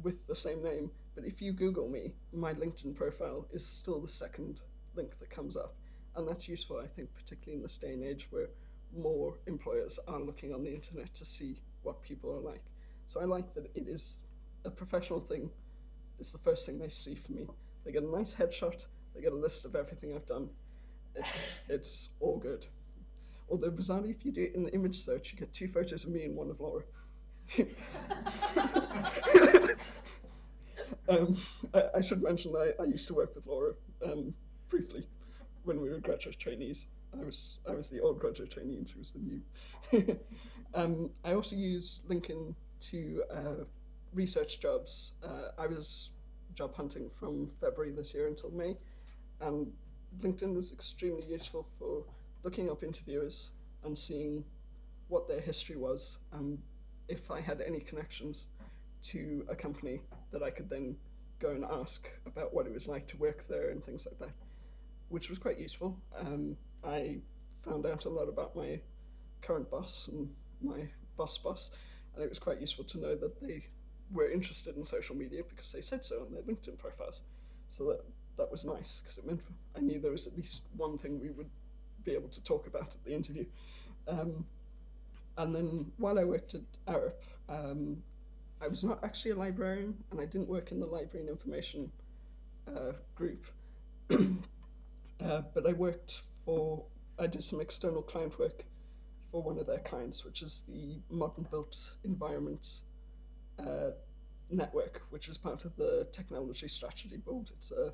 with the same name, but if you Google me, my LinkedIn profile is still the second link that comes up, and that's useful, I think, particularly in this day and age where more employers are looking on the internet to see what people are like. So I like that it is a professional thing. It's the first thing they see for me. They get a nice headshot, they get a list of everything I've done. It's all good. Although bizarrely, if you do it in the image search, you get 2 photos of me and 1 of Laura. I should mention that I used to work with Laura briefly when we were graduate trainees. I was the old graduate trainee and she was the new. I also use LinkedIn to research jobs. I was job hunting from February this year until May, and LinkedIn was extremely useful for looking up interviewers and seeing what their history was, and if I had any connections to a company that I could then go and ask about what it was like to work there and things like that, which was quite useful. I found out a lot about my current boss and my boss, and it was quite useful to know that they were interested in social media because they said so on their LinkedIn profiles. So that was nice because it meant I knew there was at least one thing we would be able to talk about at the interview. And then while I worked at Arup, I was not actually a librarian, and I didn't work in the library and information group. But I did some external client work for one of their clients, which is the Modern Built Environment Network, which is part of the Technology Strategy Board. It's a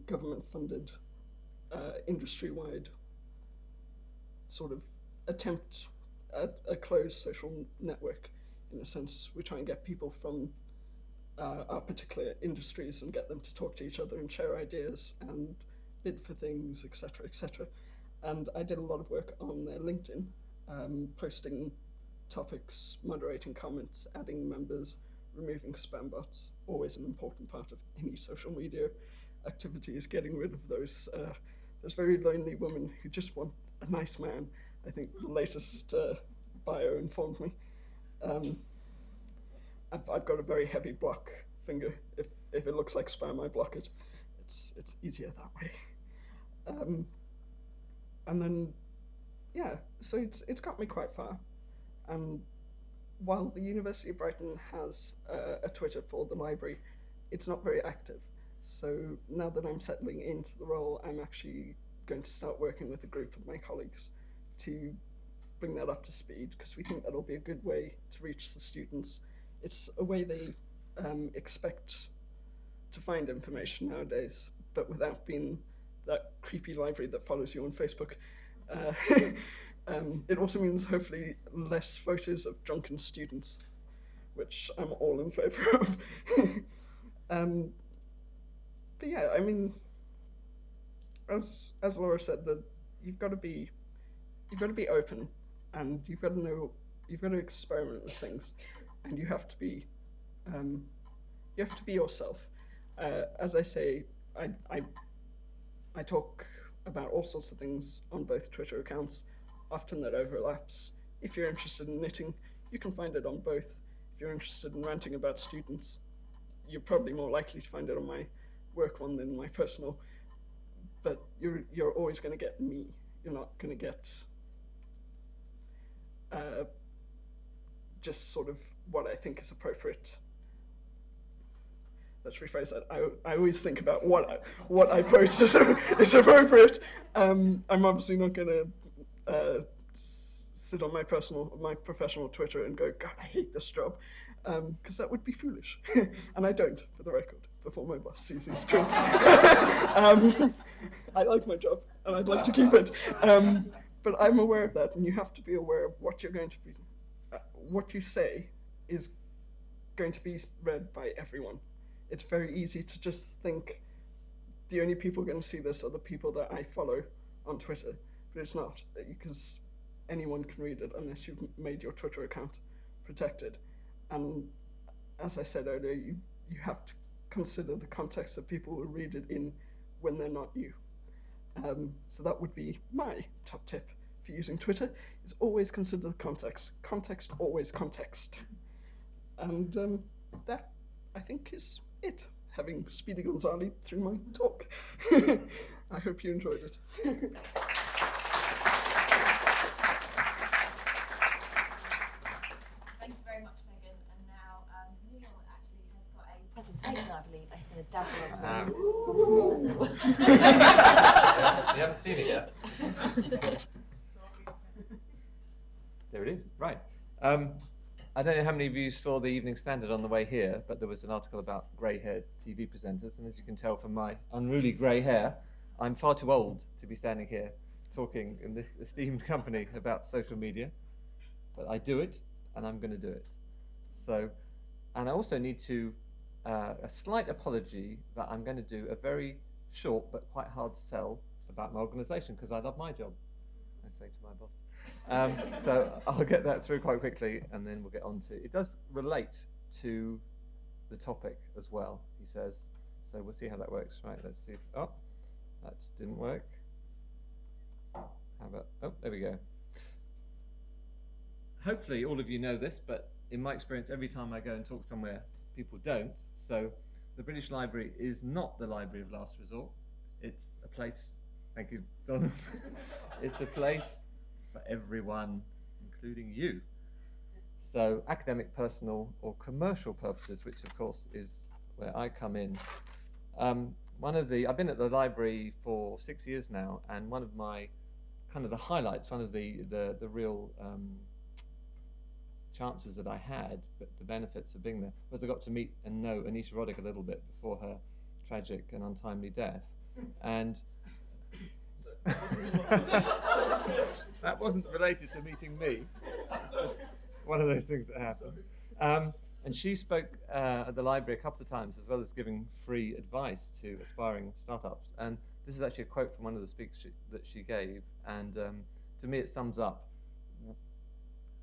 government-funded, industry-wide sort of attempt at a closed social network. In a sense, we try and get people from our particular industries and get them to talk to each other and share ideas and bid for things, etc., etc. And I did a lot of work on their LinkedIn, posting topics, moderating comments, adding members, removing spam bots. Always an important part of any social media activity is getting rid of those very lonely women who just want a nice man. I think the latest bio informed me. I've got a very heavy block finger. If it looks like spam, I block it. It's easier that way. And then, yeah, so it's got me quite far. And while the University of Brighton has a Twitter for the library, it's not very active. So now that I'm settling into the role, I'm actually going to start working with a group of my colleagues to bring that up to speed, because we think that'll be a good way to reach the students. It's a way they expect to find information nowadays, but without being that creepy library that follows you on Facebook. It also means hopefully less photos of drunken students, which I'm all in favour of. But yeah, I mean, as Laura said, that you've got to be open, and you've got to experiment with things, and you have to be yourself. As I say, I talk about all sorts of things on both Twitter accounts. Often that overlaps. If you're interested in knitting, you can find it on both. If you're interested in ranting about students, you're probably more likely to find it on my work one than my personal. but you're always going to get me. You're not going to get just sort of what I think is appropriate. Let's rephrase that. I always think about what I post is appropriate. I'm obviously not going to sit on my professional Twitter and go, God, I hate this job, because that would be foolish. And I don't, for the record, before my boss sees these tweets. I like my job, and I'd like to keep it. But I'm aware of that, and you have to be aware of what you're going to be. What you say is going to be read by everyone. It's very easy to just think the only people going to see this are the people that I follow on Twitter, but it's not, because anyone can read it unless you've made your Twitter account protected. And as I said earlier, you have to consider the context that people will read it in when they're not you. So that would be my top tip for using Twitter, is always consider the context. Context, always context. And that, I think, is it, having Speedy Gonzalez through my talk. I hope you enjoyed it. Thank you very much, Megan. And now Neil actually has got a presentation, I believe, that's going to dazzle us with. You haven't seen it yet? There it is, right. I don't know how many of you saw the Evening Standard on the way here, but there was an article about grey-haired TV presenters, and as you can tell from my unruly grey hair, I'm far too old to be standing here talking in this esteemed company about social media, but I do it, and I'm going to do it. So, and I also need to, a slight apology that I'm going to do a very short but quite hard sell about my organisation, because I love my job, I say to my boss. So I'll get that through quite quickly, and then we'll get on to it. Does relate to the topic as well, he says. So we'll see how that works. Right, let's see. Oh, that didn't work. How about, oh, there we go. Hopefully all of you know this, but in my experience, every time I go and talk somewhere, people don't. So the British Library is not the library of last resort. It's a place, thank you, Donald. It's a place for everyone, including you. So academic, personal, or commercial purposes, which of course is where I come in. I've been at the library for 6 years now, and one of my kind of the highlights, one of the real chances that I had, but the benefits of being there, was I got to meet and know Anita Roddick a little bit before her tragic and untimely death. And that wasn't related to meeting me. It's just one of those things that happen. And she spoke at the library a couple of times, as well as giving free advice to aspiring startups. And this is actually a quote from one of the speaks that she gave. And to me, it sums up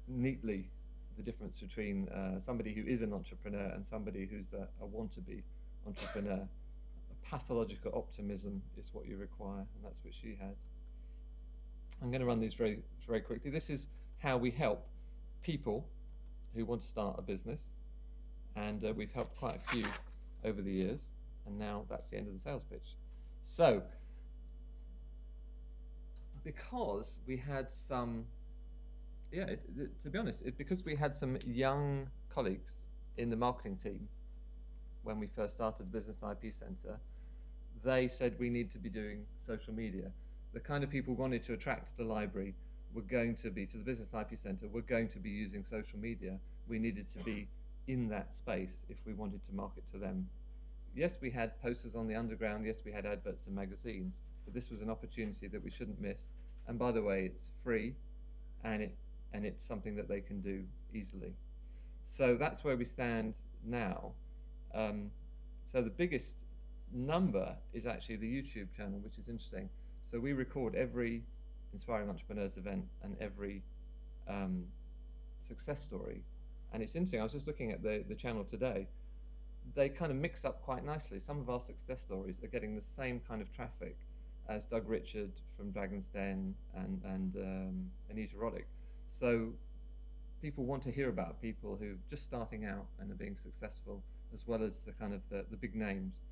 neatly the difference between somebody who is an entrepreneur and somebody who's a want-to-be entrepreneur. Pathological optimism is what you require, and that's what she had. I'm going to run these very, very quickly. This is how we help people who want to start a business, and we've helped quite a few over the years, and now that's the end of the sales pitch. So, because we had some, to be honest, because we had some young colleagues in the marketing team when we first started the Business and IP Centre, they said we need to be doing social media. The kind of people we wanted to attract to the library were going to be, to the Business and IP Centre, were going to be using social media. We needed to be in that space if we wanted to market to them. Yes, we had posters on the underground, yes, we had adverts in magazines, but this was an opportunity that we shouldn't miss. And by the way, it's free, and it's something that they can do easily. So that's where we stand now. So the biggest number is actually the YouTube channel, which is interesting. So we record every Inspiring Entrepreneurs event and every success story. And it's interesting, I was just looking at the channel today. They kind of mix up quite nicely. Some of our success stories are getting the same kind of traffic as Doug Richard from Dragon's Den and Anita Roddick. So people want to hear about people who are just starting out and are being successful, as well as the kind of the big names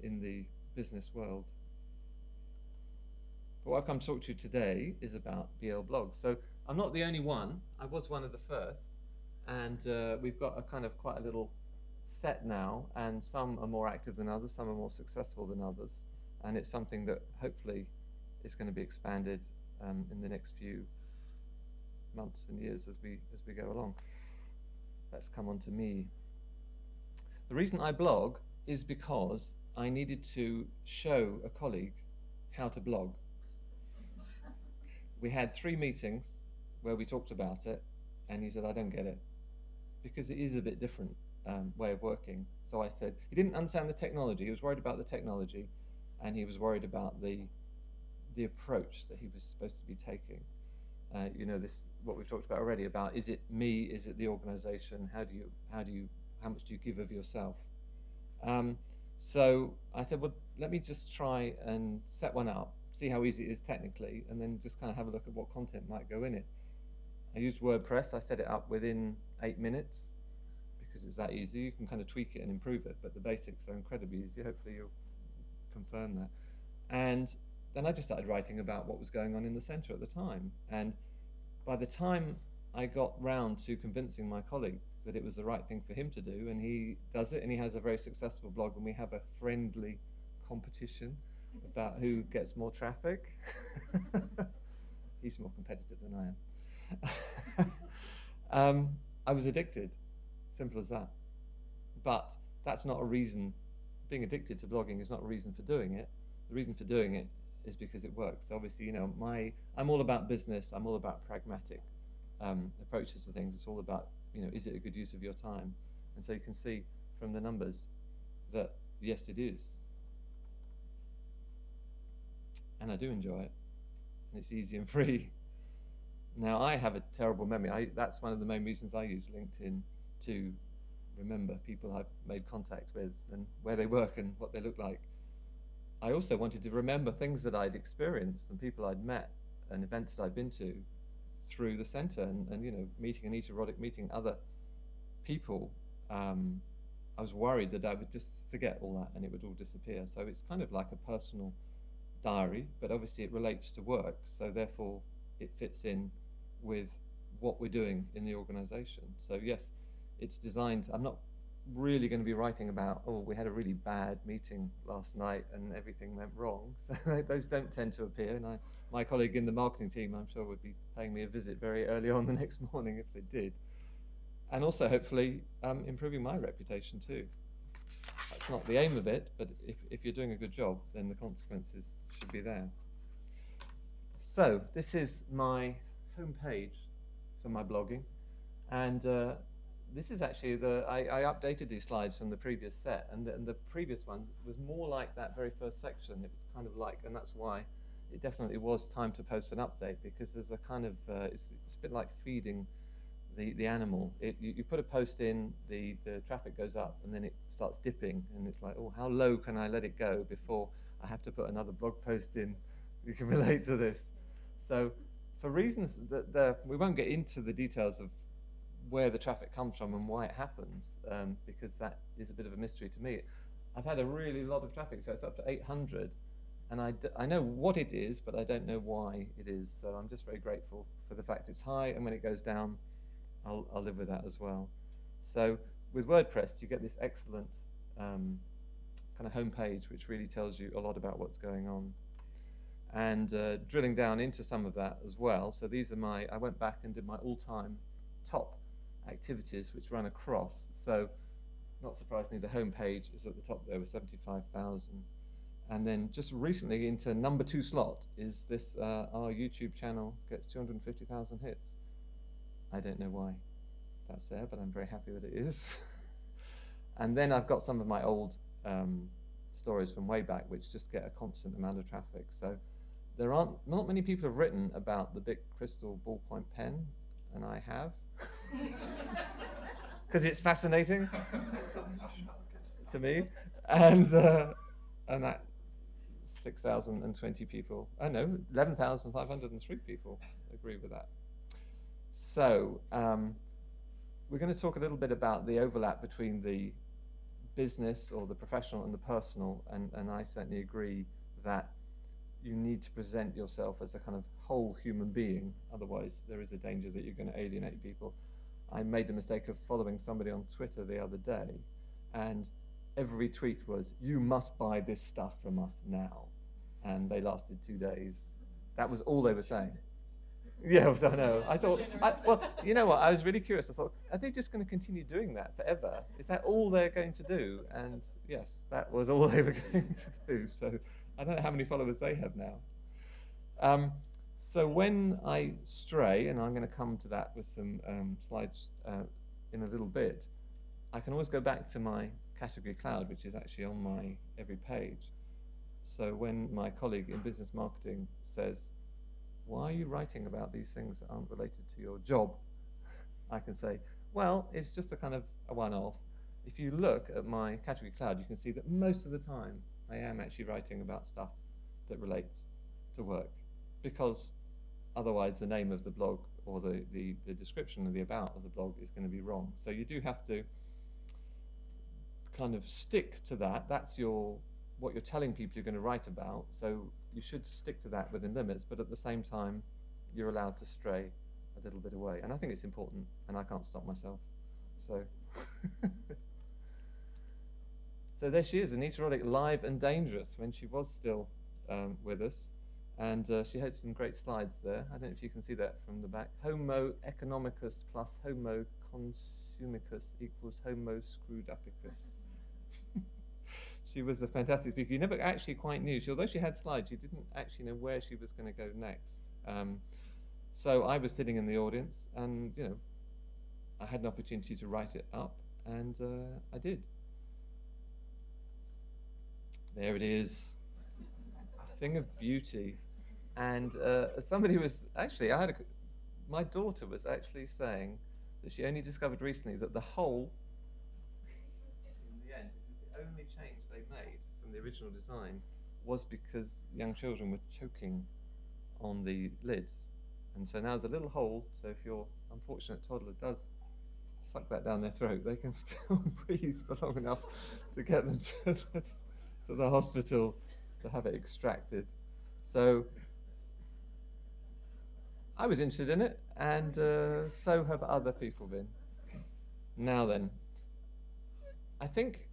in the business world. But what I've come to talk to you today is about BL blogs. So I'm not the only one. I was one of the first. And we've got a kind of quite a little set now, and some are more active than others, some are more successful than others. And it's something that hopefully is going to be expanded in the next few months and years as we go along. Let's come on to me. The reason I blog is because I needed to show a colleague how to blog. We had 3 meetings where we talked about it, and he said, I don't get it, because it is a bit different way of working. So I said, he didn't understand the technology, he was worried about the technology, and he was worried about the approach that he was supposed to be taking. You know, this, what we've talked about already, about is it me, is it the organization, how much do you give of yourself? So I said, well, let me just try and set one up, see how easy it is technically, and then just kind of have a look at what content might go in it. I used WordPress. I set it up within 8 minutes because it's that easy. You can kind of tweak it and improve it, but the basics are incredibly easy. Hopefully you'll confirm that. And then I just started writing about what was going on in the centre at the time. And by the time I got round to convincing my colleague that it was the right thing for him to do, and he does it, and he has a very successful blog, and we have a friendly competition about who gets more traffic. He's more competitive than I am. I was addicted, simple as that. But that's not a reason. Being addicted to blogging is not a reason for doing it. The reason for doing it is because it works. Obviously, you know, I'm all about business. I'm all about pragmatic approaches to things. It's all about, you know, is it a good use of your time? And so you can see from the numbers that yes, it is. And I do enjoy it. And it's easy and free. Now, I have a terrible memory. That's one of the main reasons I use LinkedIn, to remember people I've made contact with and where they work and what they look like. I also wanted to remember things that I'd experienced and people I'd met and events that I'd been to through the centre, and you know, meeting Anita Roddick, meeting other people. I was worried that I would just forget all that and it would all disappear. So it's kind of like a personal diary, but obviously it relates to work, so therefore it fits in with what we're doing in the organisation. So yes, it's designed, I'm not really going to be writing about, oh, we had a really bad meeting last night and everything went wrong. So those don't tend to appear, and my colleague in the marketing team, I'm sure, would be paying me a visit very early on the next morning if they did. And also, hopefully, improving my reputation too. That's not the aim of it, but if you're doing a good job, then the consequences should be there. So this is my homepage for my blogging, and this is actually I updated these slides from the previous set, and the previous one was more like that very first section. It was kind of like, and that's why it definitely was time to post an update, because there's a kind of it's a bit like feeding the animal. You put a post in, the traffic goes up, and then it starts dipping, and it's like, oh, how low can I let it go before I have to put another blog post in? You can relate to this. So for reasons that we won't get into the details of where the traffic comes from and why it happens, because that is a bit of a mystery to me. I've had a really lot of traffic, so it's up to 800, and I know what it is, but I don't know why it is. So I'm just very grateful for the fact it's high, and when it goes down, I'll live with that as well. So with WordPress, you get this excellent kind of homepage, which really tells you a lot about what's going on. And drilling down into some of that as well. So these are I went back and did my all-time top activities, which run across. So not surprisingly, the homepage is at the top there with 75,000. And then just recently into number 2 slot is this, our YouTube channel gets 250,000 hits. I don't know why that's there, but I'm very happy that it is. And then I've got some of my old stories from way back, which just get a constant amount of traffic. So not many people have written about the big crystal ballpoint pen, and I have, because it's fascinating to me. And that 6,020 people, oh no, 11,503 people agree with that. So we're going to talk a little bit about the overlap between the business or the professional and the personal, and I certainly agree that you need to present yourself as a kind of whole human being. Otherwise, there is a danger that you're going to alienate people. I made the mistake of following somebody on Twitter the other day, and every tweet was, "You must buy this stuff from us now." And they lasted 2 days. That was all they were saying. Yeah, I know. I thought, well, you know what? I was really curious. I thought, are they just going to continue doing that forever? Is that all they're going to do? And yes, that was all they were going to do. So I don't know how many followers they have now. So when I stray, and I'm going to come to that with some slides in a little bit, I can always go back to my category cloud, which is actually on my every page. So when my colleague in business marketing says, "Why are you writing about these things that aren't related to your job?" I can say, well, it's just a kind of a one-off. If you look at my category cloud, you can see that most of the time I am actually writing about stuff that relates to work, because otherwise the name of the blog or the description of the about of the blog is going to be wrong. So you do have to kind of stick to that. That's what you're telling people you're going to write about. So you should stick to that within limits, but at the same time, you're allowed to stray a little bit away. And I think it's important, and I can't stop myself. So, so there she is, Anita Roddick, live and dangerous, when she was still with us. And she had some great slides there. I don't know if you can see that from the back. Homo economicus plus homo consumicus equals homo screwed-upicus. She was a fantastic speaker. You never actually quite knew. Although she had slides, you didn't actually know where she was going to go next. So I was sitting in the audience, and I had an opportunity to write it up, and I did. There it is, a thing of beauty. And somebody was actually, my daughter was actually saying that she only discovered recently that the whole, in the end, the only change they made from the original design was because young children were choking on the lids. And so now there's a little hole, so if your unfortunate toddler does suck that down their throat, they can still breathe for long enough to get them to the hospital to have it extracted. So I was interested in it, and so have other people been. Now then, I think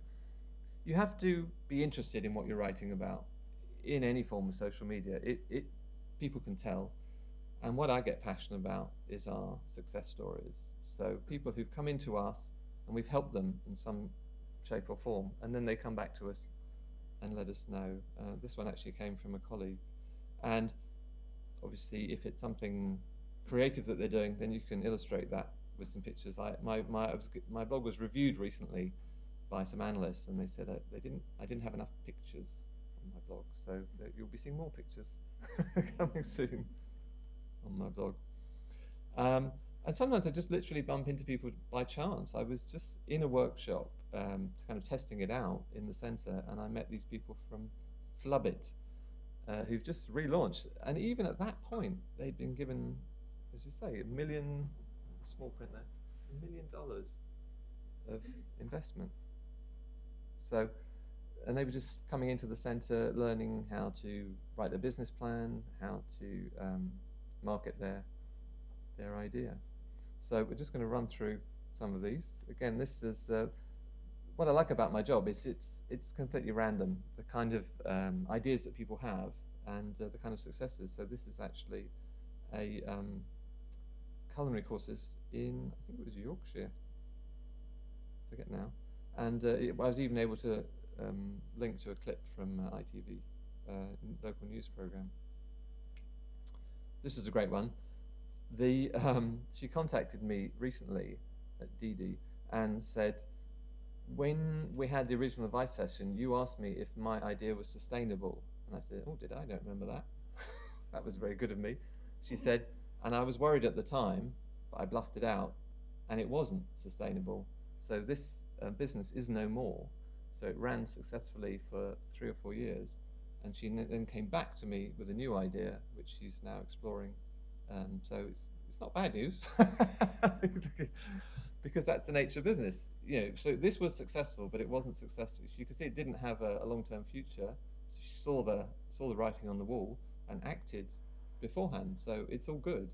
you have to be interested in what you're writing about in any form of social media. People can tell. And what I get passionate about is our success stories. So people who've come into us and we've helped them in some shape or form, and then they come back to us and let us know. This one actually came from a colleague. And obviously, if it's something creative that they're doing, then you can illustrate that with some pictures. My blog was reviewed recently by some analysts, and they said I didn't have enough pictures on my blog, so you'll be seeing more pictures coming soon on my blog. And sometimes I just literally bump into people by chance. I was just in a workshop, kind of testing it out in the centre, and I met these people from Flubbit, who've just relaunched. And even at that point, they'd been given, as you say, $1 million, small print there, $1 million of investment. So, and they were just coming into the centre, learning how to write their business plan, how to market their idea. So we're just going to run through some of these. Again, this is what I like about my job is it's completely random, the kind of ideas that people have and the kind of successes. So this is actually a culinary courses in, I think it was Yorkshire, I forget now. And I was even able to link to a clip from ITV, local news program. This is a great one. She contacted me recently at Didi and said, when we had the original advice session, you asked me if my idea was sustainable. And I said, oh, did I? I don't remember that. That was very good of me. She said, and I was worried at the time, but I bluffed it out, and it wasn't sustainable. So this business is no more. So it ran successfully for 3 or 4 years. And she then came back to me with a new idea, which she's now exploring. So it's not bad news, because that's the nature of business. So this was successful, but it wasn't successful. You could see it didn't have a long-term future. She saw the saw the writing on the wall and acted beforehand. So it's all good,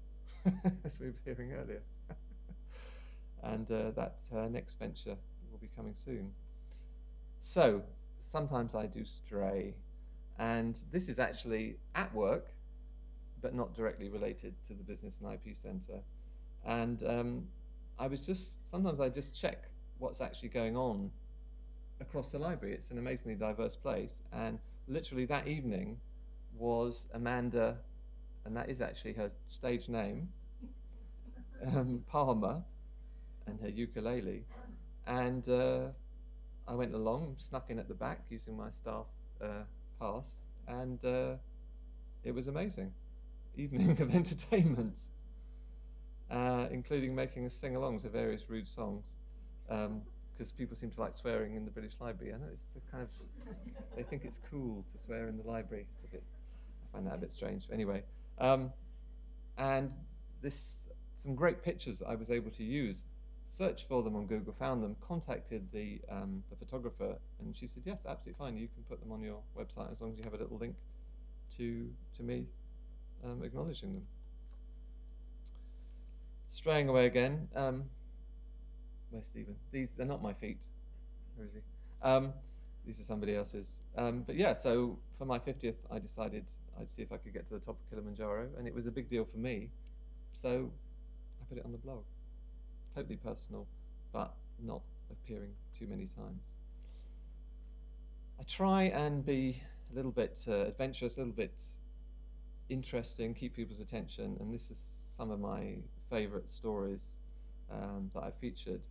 as we were hearing earlier. And that next venture will be coming soon. So sometimes I do stray, and this is actually at work, but not directly related to the Business and IP Centre. And sometimes I just check what's actually going on across the library. It's an amazingly diverse place, and literally that evening was Amanda, and that is actually her stage name, Palmer, and her ukulele. And I went along, snuck in at the back using my staff pass, and it was amazing. Evening of entertainment, including making us sing along to various rude songs, because people seem to like swearing in the British Library. I know it's the kind of, they think it's cool to swear in the library. It's a bit, I find that a bit strange. Anyway, and some great pictures I was able to use. Searched for them on Google, found them, contacted the photographer, and she said, yes, absolutely fine, you can put them on your website as long as you have a little link to me acknowledging them. Straying away again. Where's Stephen? They're not my feet. Where is he? These are somebody else's. But yeah, so for my 50th, I decided I'd see if I could get to the top of Kilimanjaro, and it was a big deal for me, so I put it on the blog. Totally personal, but not appearing too many times. I try and be a little bit adventurous, a little bit interesting, keep people's attention, and this is some of my favourite stories that I've featured.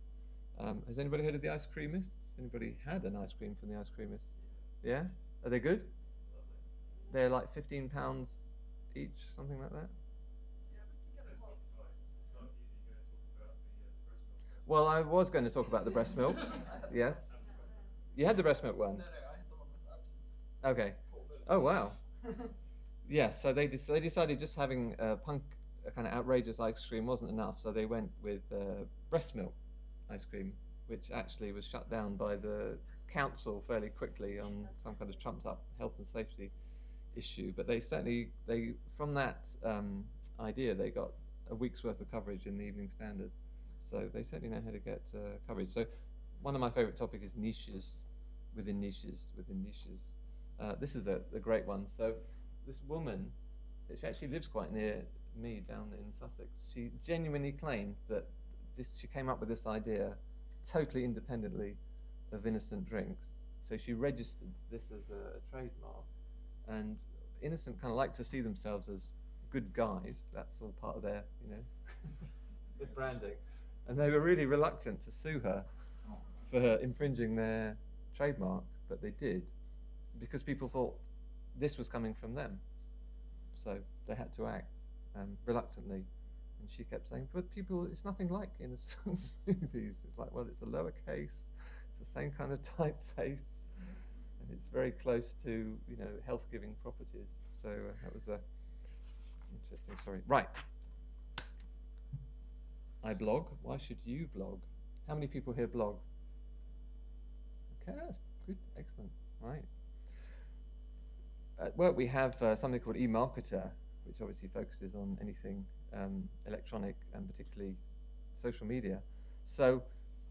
Has anybody heard of the ice creamists? Anybody had an ice cream from the ice creamists? Yeah? Are they good? They're like £15 each, something like that? Well, I was going to talk about the breast milk. Yes. You had the breast milk one? No, I had the one with absinthe. Okay. Oh, wow. Yeah, so they decided just having a kind of outrageous ice cream wasn't enough, so they went with breast milk ice cream, which actually was shut down by the council fairly quickly on some kind of trumped up health and safety issue. But they from that idea, they got a week's worth of coverage in the Evening Standard. So they certainly know how to get coverage. So one of my favorite topics is niches within niches within niches. This is a great one. So this woman, she actually lives quite near me down in Sussex. She genuinely claimed that she came up with this idea totally independently of Innocent Drinks. So she registered this as a trademark, and Innocent kind of like to see themselves as good guys. That's all part of their, their branding. And they were really reluctant to sue her for infringing their trademark, but they did, because people thought this was coming from them. So they had to act reluctantly. And she kept saying, but people, it's nothing like Innocent smoothies. It's like, well, it's a lowercase, it's the same kind of typeface, and it's very close to, health-giving properties. So that was a interesting story. Right. I blog. Why should you blog? How many people here blog? Okay, that's good, excellent. Right. At work we have something called eMarketer, which obviously focuses on anything electronic and particularly social media. So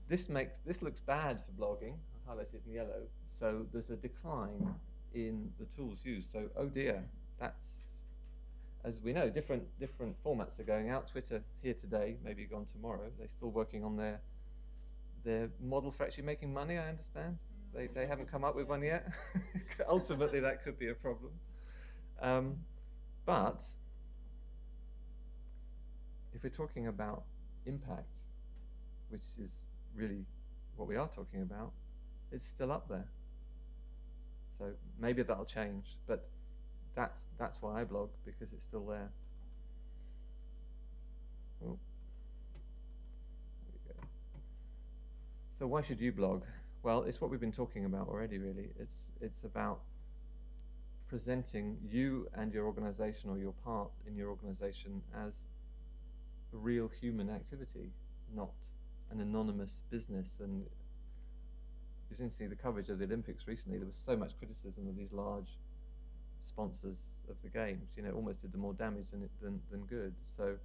this looks bad for blogging, highlighted in yellow. So there's a decline in the tools used. So oh dear, that's, as we know, different formats are going out. Twitter here today, maybe gone tomorrow. They're still working on their model for actually making money, I understand. They haven't come up with one yet. Ultimately, that could be a problem. But if we're talking about impact, which is really what we are talking about, it's still up there. So maybe that'll change, but that's why I blog, because it's still there. Oh. There we go. So why should you blog? Well, it's what we've been talking about already, really. It's about presenting you and your organization, or your part in your organization, as a real human activity, not an anonymous business. And you didn't see the coverage of the Olympics recently. There was so much criticism of these large sponsors of the games. You know, it almost did them more damage than good. So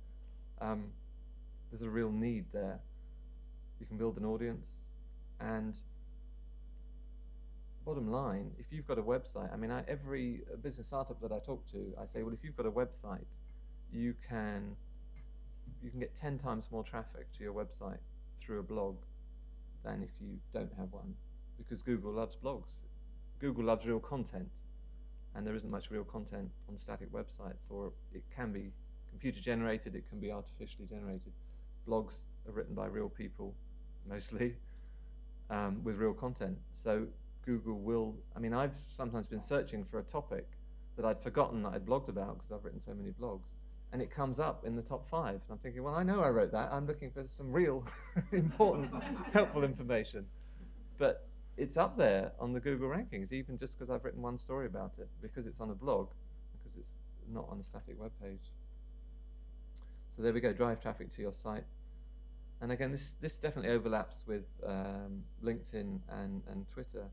there's a real need there. You can build an audience, and bottom line, if you've got a website, I mean, every business startup that I talk to, I say, well, if you've got a website, you can get 10 times more traffic to your website through a blog than if you don't have one, because Google loves blogs. Google loves real content, and there isn't much real content on static websites, or it can be computer generated, it can be artificially generated. Blogs are written by real people, mostly, with real content. So Google will, I mean, I've sometimes been searching for a topic that I'd forgotten that I'd blogged about because I've written so many blogs, and it comes up in the top 5. And I'm thinking, well, I know I wrote that. I'm looking for some real important, helpful information. But it's up there on the Google rankings, even just because I've written one story about it, because it's on a blog, because it's not on a static web page. So there we go, drive traffic to your site. And again, this definitely overlaps with LinkedIn and Twitter.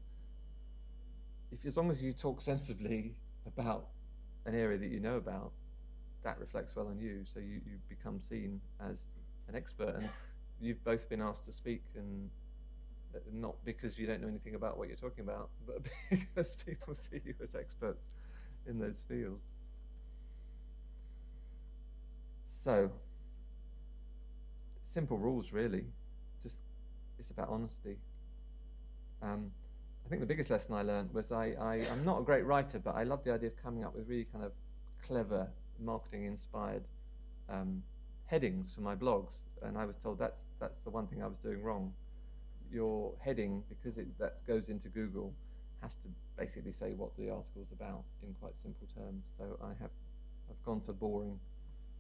As long as you talk sensibly about an area that you know about, that reflects well on you. So you become seen as an expert, and you've both been asked to speak, and not because you don't know anything about what you're talking about, but because people see you as experts in those fields. So, simple rules, really. Just, it's about honesty. I think the biggest lesson I learned was I'm not a great writer, but I love the idea of coming up with really kind of clever, marketing-inspired headings for my blogs. And I was told that's the one thing I was doing wrong. Your heading, because that goes into Google, has to basically say what the article's about in quite simple terms. So I've gone for boring.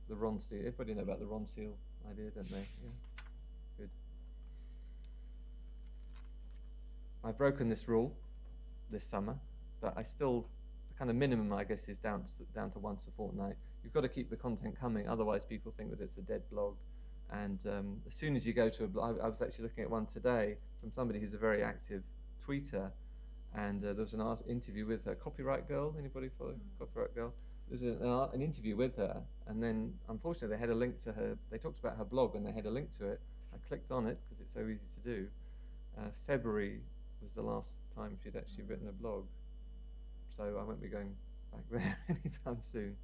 The Ron Seal. Everybody know about the Ron Seal idea, don't they? Yeah. Good. I've broken this rule this summer, but I still, the kind of minimum, I guess, is down to once a fortnight. You've got to keep the content coming, otherwise people think that it's a dead blog. And as soon as you go to a blog, I was actually looking at one today from somebody who's a very active tweeter, and there was an interview with a Copyright Girl. Anybody follow Copyright Girl? There's an interview with her, and then unfortunately they had a link to her. They talked about her blog, and they had a link to it. I clicked on it because it's so easy to do. February was the last time she'd actually written a blog, so I won't be going back there anytime soon.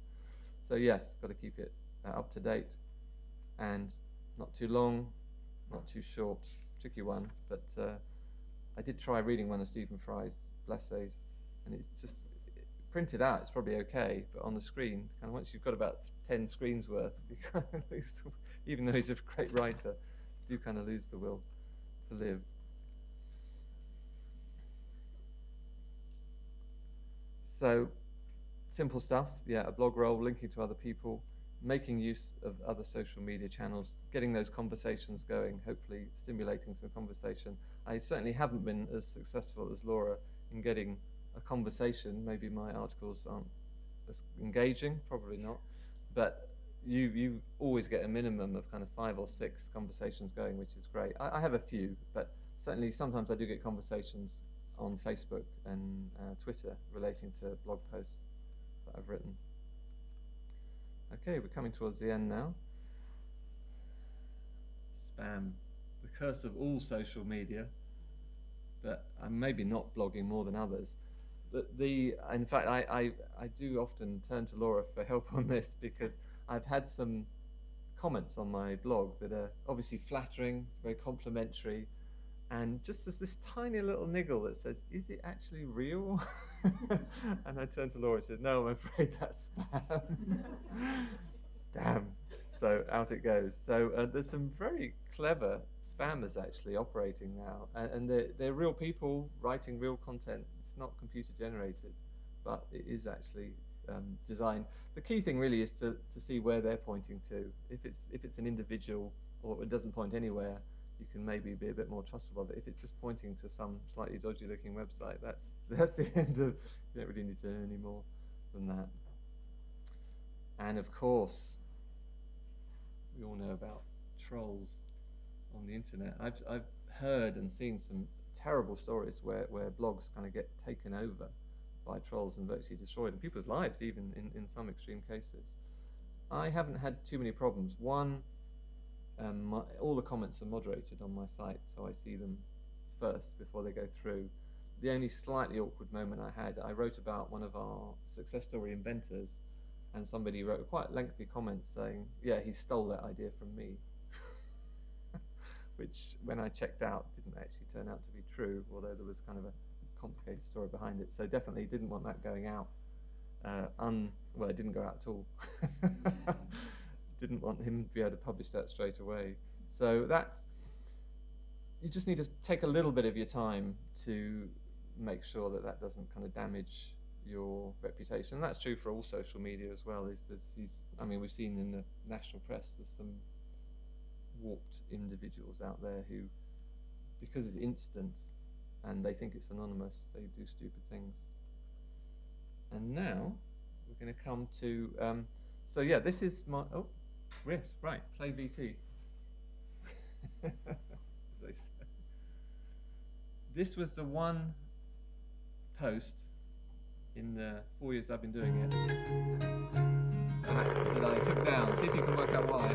So yes, got to keep it up to date, and not too long, not too short. Tricky one, but I did try reading one of Stephen Fry's essays, and it's just printed out. It's probably okay, but on the screen, kind of once you've got about 10 screens worth, you kind of lose. Even though he's a great writer, you do kind of lose the will to live. So, simple stuff. Yeah, a blog role, linking to other people, making use of other social media channels, getting those conversations going, hopefully stimulating some conversation. I certainly haven't been as successful as Laura in getting a conversation. Maybe my articles aren't as engaging, probably not, but you always get a minimum of kind of 5 or 6 conversations going, which is great. I have a few, but certainly sometimes I do get conversations on Facebook and Twitter relating to blog posts that I've written. Okay, we're coming towards the end now. Spam, the curse of all social media, but I'm maybe not blogging more than others. In fact, I do often turn to Laura for help on this, because I've had some comments on my blog that are obviously flattering, very complimentary, and just as this tiny little niggle that says, is it actually real? And I turn to Laura and says, no, I'm afraid that's spam. Damn. So out it goes. So there's some very clever spammers actually operating now, and they're real people writing real content. It's not computer generated, but it is actually designed. The key thing really is to see where they're pointing to. If it's an individual, or it doesn't point anywhere, you can maybe be a bit more trustful of it. If it's just pointing to some slightly dodgy looking website, that's the end of, you don't really need to know any more than that. And of course, we all know about trolls on the internet. I've heard and seen some terrible stories where blogs kind of get taken over by trolls and virtually destroyed, and people's lives even in some extreme cases. I haven't had too many problems. One, all the comments are moderated on my site, so I see them first before they go through. The only slightly awkward moment I had, I wrote about one of our success story inventors, and somebody wrote a quite lengthy comment saying, yeah, he stole that idea from me. Which, when I checked out, didn't actually turn out to be true, although there was kind of a complicated story behind it. So definitely didn't want that going out. Well, it didn't go out at all. Didn't want him to be able to publish that straight away. So that's, you just need to take a little bit of your time to make sure that that doesn't kind of damage your reputation. And that's true for all social media as well. I mean, we've seen in the national press, there's some warped individuals out there who, because it's instant and they think it's anonymous, they do stupid things. And now we're going to come to, so yeah, this is my, oh, yes, right, play VT. As they say. This was the one post in the 4 years I've been doing it that I took down. See if you can work out why.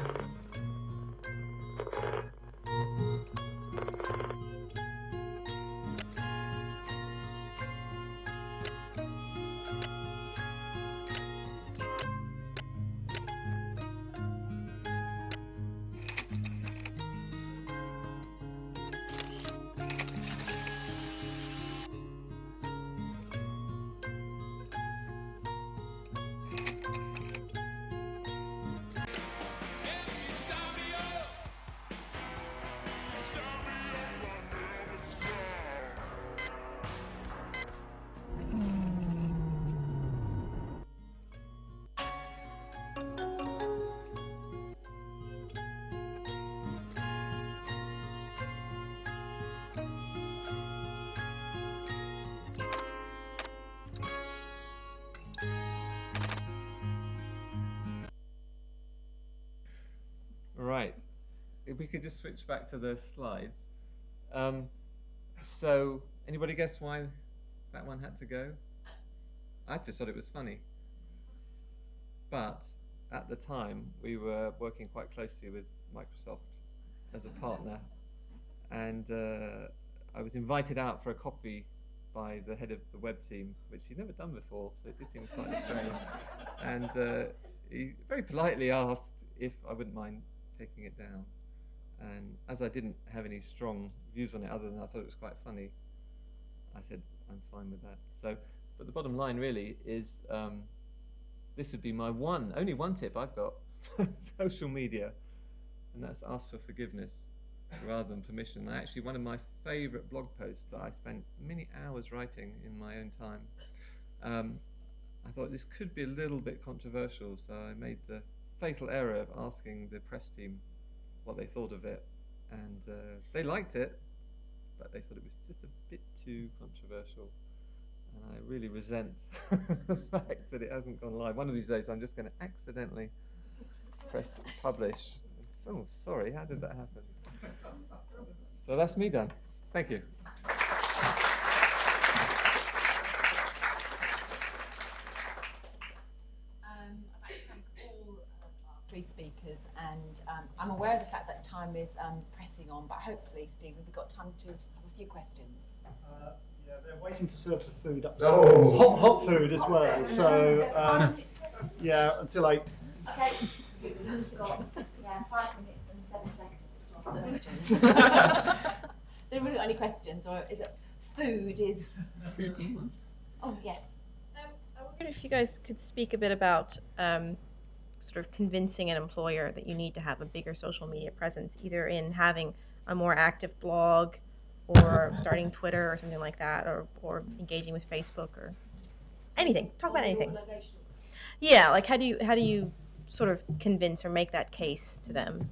Right, if we could just switch back to the slides. So, anybody guess why that one had to go? I just thought it was funny. But at the time, we were working quite closely with Microsoft as a partner. And I was invited out for a coffee by the head of the web team, which he'd never done before, so it did seem slightly strange. And he very politely asked if I wouldn't mind taking it down. And as I didn't have any strong views on it other than I thought it was quite funny, I said I'm fine with that. So, but the bottom line really is this would be my only one tip I've got for social media, and that's ask for forgiveness rather than permission. Actually, one of my favorite blog posts that I spent many hours writing in my own time, I thought this could be a little bit controversial, so I made the fatal error of asking the press team what they thought of it, and they liked it, but they thought it was just a bit too controversial, and I really resent the fact that it hasn't gone live. One of these days I'm just going to accidentally press publish. So sorry, how did that happen? So that's me done. Thank you. Speakers, and I'm aware of the fact that time is pressing on, but hopefully, Stephen, we've got time to have a few questions. Yeah, they're waiting to serve the food upstairs. Oh. Hot food as well. So yeah, until 8. Okay, we've got 5 minutes and 7 seconds to questions. Has anybody got any questions, or is it food? Oh yes. I wondered if you guys could speak a bit about sort of convincing an employer that you need to have a bigger social media presence, either in having a more active blog or starting Twitter or something like that, or engaging with Facebook or anything. Talk about anything. Yeah, like how do you sort of convince or make that case to them?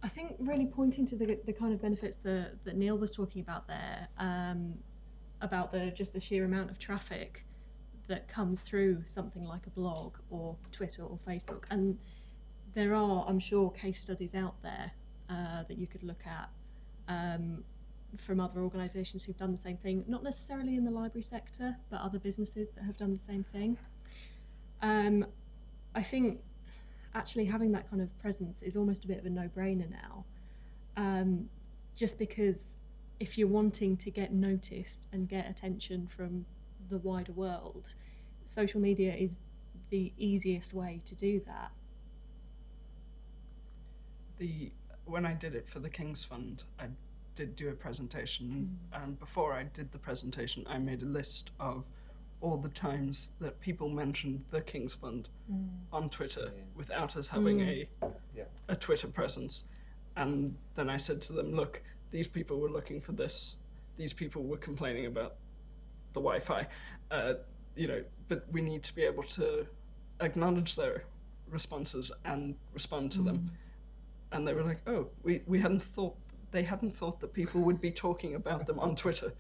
I think really pointing to the kind of benefits that Neil was talking about there, about just the sheer amount of traffic that comes through something like a blog or Twitter or Facebook. And there are, I'm sure, case studies out there that you could look at from other organisations who've done the same thing, not necessarily in the library sector, but other businesses that have done the same thing. I think actually having that kind of presence is almost a bit of a no-brainer now, just because if you're wanting to get noticed and get attention from the wider world, social media is the easiest way to do that. When I did it for the King's Fund, I did do a presentation, and before I did the presentation, I made a list of all the times that people mentioned the King's Fund on Twitter without us having a Twitter presence. And then I said to them, look, these people were looking for this, these people were complaining about the Wi-Fi, but we need to be able to acknowledge their responses and respond to them. And they were like, oh, they hadn't thought that people would be talking about them on Twitter.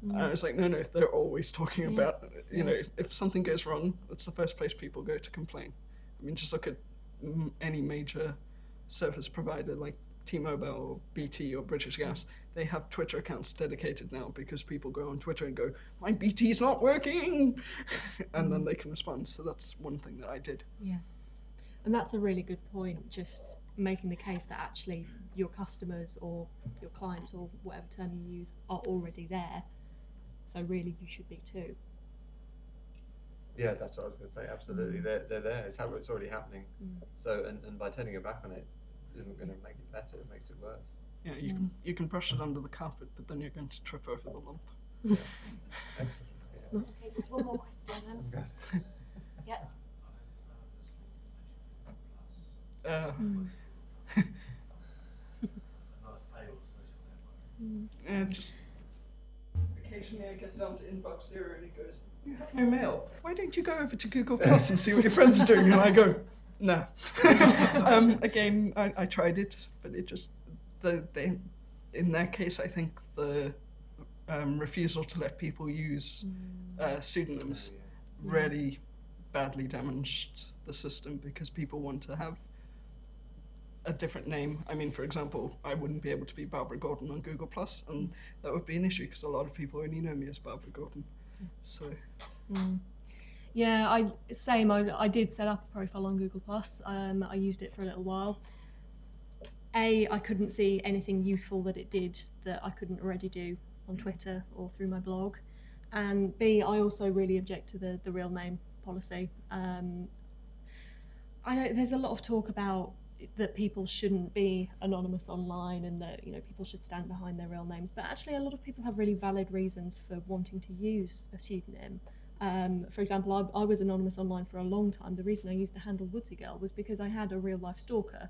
And I was like, no, they're always talking about, if something goes wrong, that's the first place people go to complain. I mean, just look at any major service provider like T-Mobile or BT or British Gas. They have Twitter accounts dedicated now because people go on Twitter and go, my BT's not working! And then they can respond. So that's one thing that I did. Yeah. And that's a really good point, just making the case that actually your customers or your clients or whatever term you use are already there. So really you should be too. Yeah, that's what I was going to say. Absolutely, they're there. It's already happening. So and by turning your back on it isn't going to make it better. It makes it worse. Yeah, you can brush it under the carpet, but then you're going to trip over the lump. Yeah. Excellent. Yeah. Okay, just one more question then. Yeah. Just occasionally I get down to inbox 0 and it goes, you have no mail. Why don't you go over to Google Plus and see what your friends are doing? And I go, no. Again, I tried it, but it just, in their case, I think the refusal to let people use pseudonyms really badly damaged the system because people want to have a different name. I mean, for example, I wouldn't be able to be Barbara Gordon on Google Plus, and that would be an issue because a lot of people only know me as Barbara Gordon. So. Yeah, I did set up a profile on Google Plus. I used it for a little while. I couldn't see anything useful that it did that I couldn't already do on Twitter or through my blog. And B, I also really object to the real name policy. I know there's a lot of talk about that people shouldn't be anonymous online and that people should stand behind their real names, but actually a lot of people have really valid reasons for wanting to use a pseudonym. For example, I was anonymous online for a long time. The reason I used the handle Woodsy Girl was because I had a real life stalker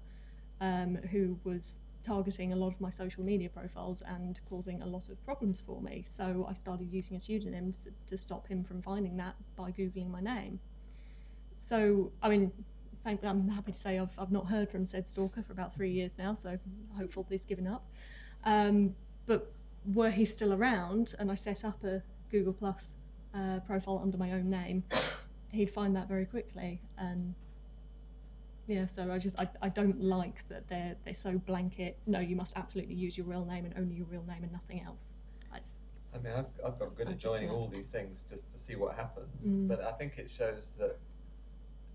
who was targeting a lot of my social media profiles and causing a lot of problems for me. So I started using a pseudonym to stop him from finding that by Googling my name. So, I mean, I'm happy to say I've not heard from said stalker for about 3 years now, so hopefully he's given up. But were he still around and I set up a Google Plus profile under my own name, he'd find that very quickly. And yeah, so I don't like that they're so blanket. No, you must absolutely use your real name and only your real name and nothing else. I mean, I've got good at joining all these things just to see what happens, but I think it shows that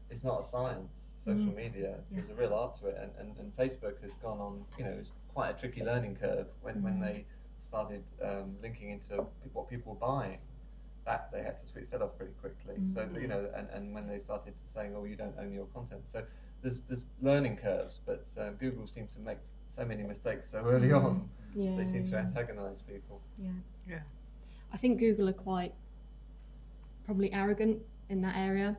it's not a science. Social media, there's a real art to it, and Facebook has gone on, it's quite a tricky learning curve when they started linking into what people were buying. That they had to switch that off pretty quickly. So and when they started saying, oh, you don't own your content, so there's learning curves, but Google seems to make so many mistakes so early on. They seem to antagonize people. Yeah. I think Google are quite probably arrogant in that area,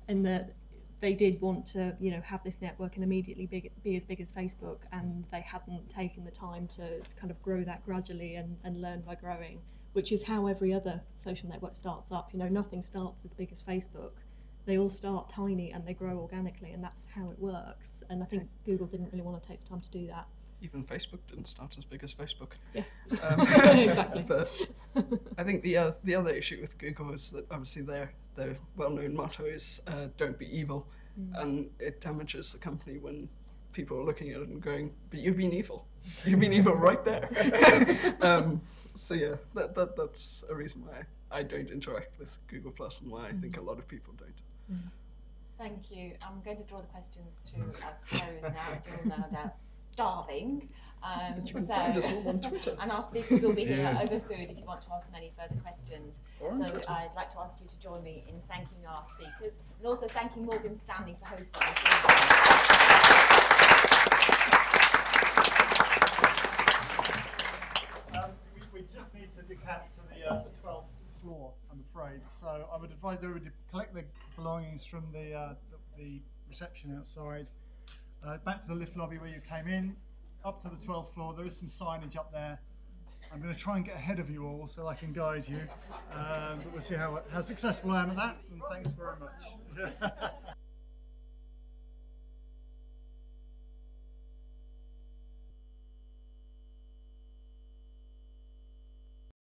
in that they did want to, have this network and immediately be as big as Facebook, and they hadn't taken the time to kind of grow that gradually and learn by growing, which is how every other social network starts up. Nothing starts as big as Facebook. They all start tiny and they grow organically, and that's how it works. And I think Google didn't really want to take the time to do that. Even Facebook didn't start as big as Facebook. Yeah, exactly. But I think the other issue with Google is that obviously their well-known motto is "Don't be evil," and it damages the company when people are looking at it and going, but you've been evil. You've been evil right there. So yeah, that's a reason why I don't interact with Google Plus and why I think a lot of people don't. Thank you. I'm going to draw the questions to a close now. It's all no doubt starving. But you can find us all on Twitter. And our speakers will be here Yes. over food if you want to ask them any further questions. Or on So Twitter. I'd like to ask you to join me in thanking our speakers and also thanking Morgan Stanley for hosting us. We just need to decamp to the 12th floor, I'm afraid. So I would advise everybody to collect their belongings from the reception outside, back to the lift lobby where you came in, up to the 12th floor. There is some signage up there. I'm going to try and get ahead of you all so I can guide you, but we'll see how successful I am at that. And thanks very much.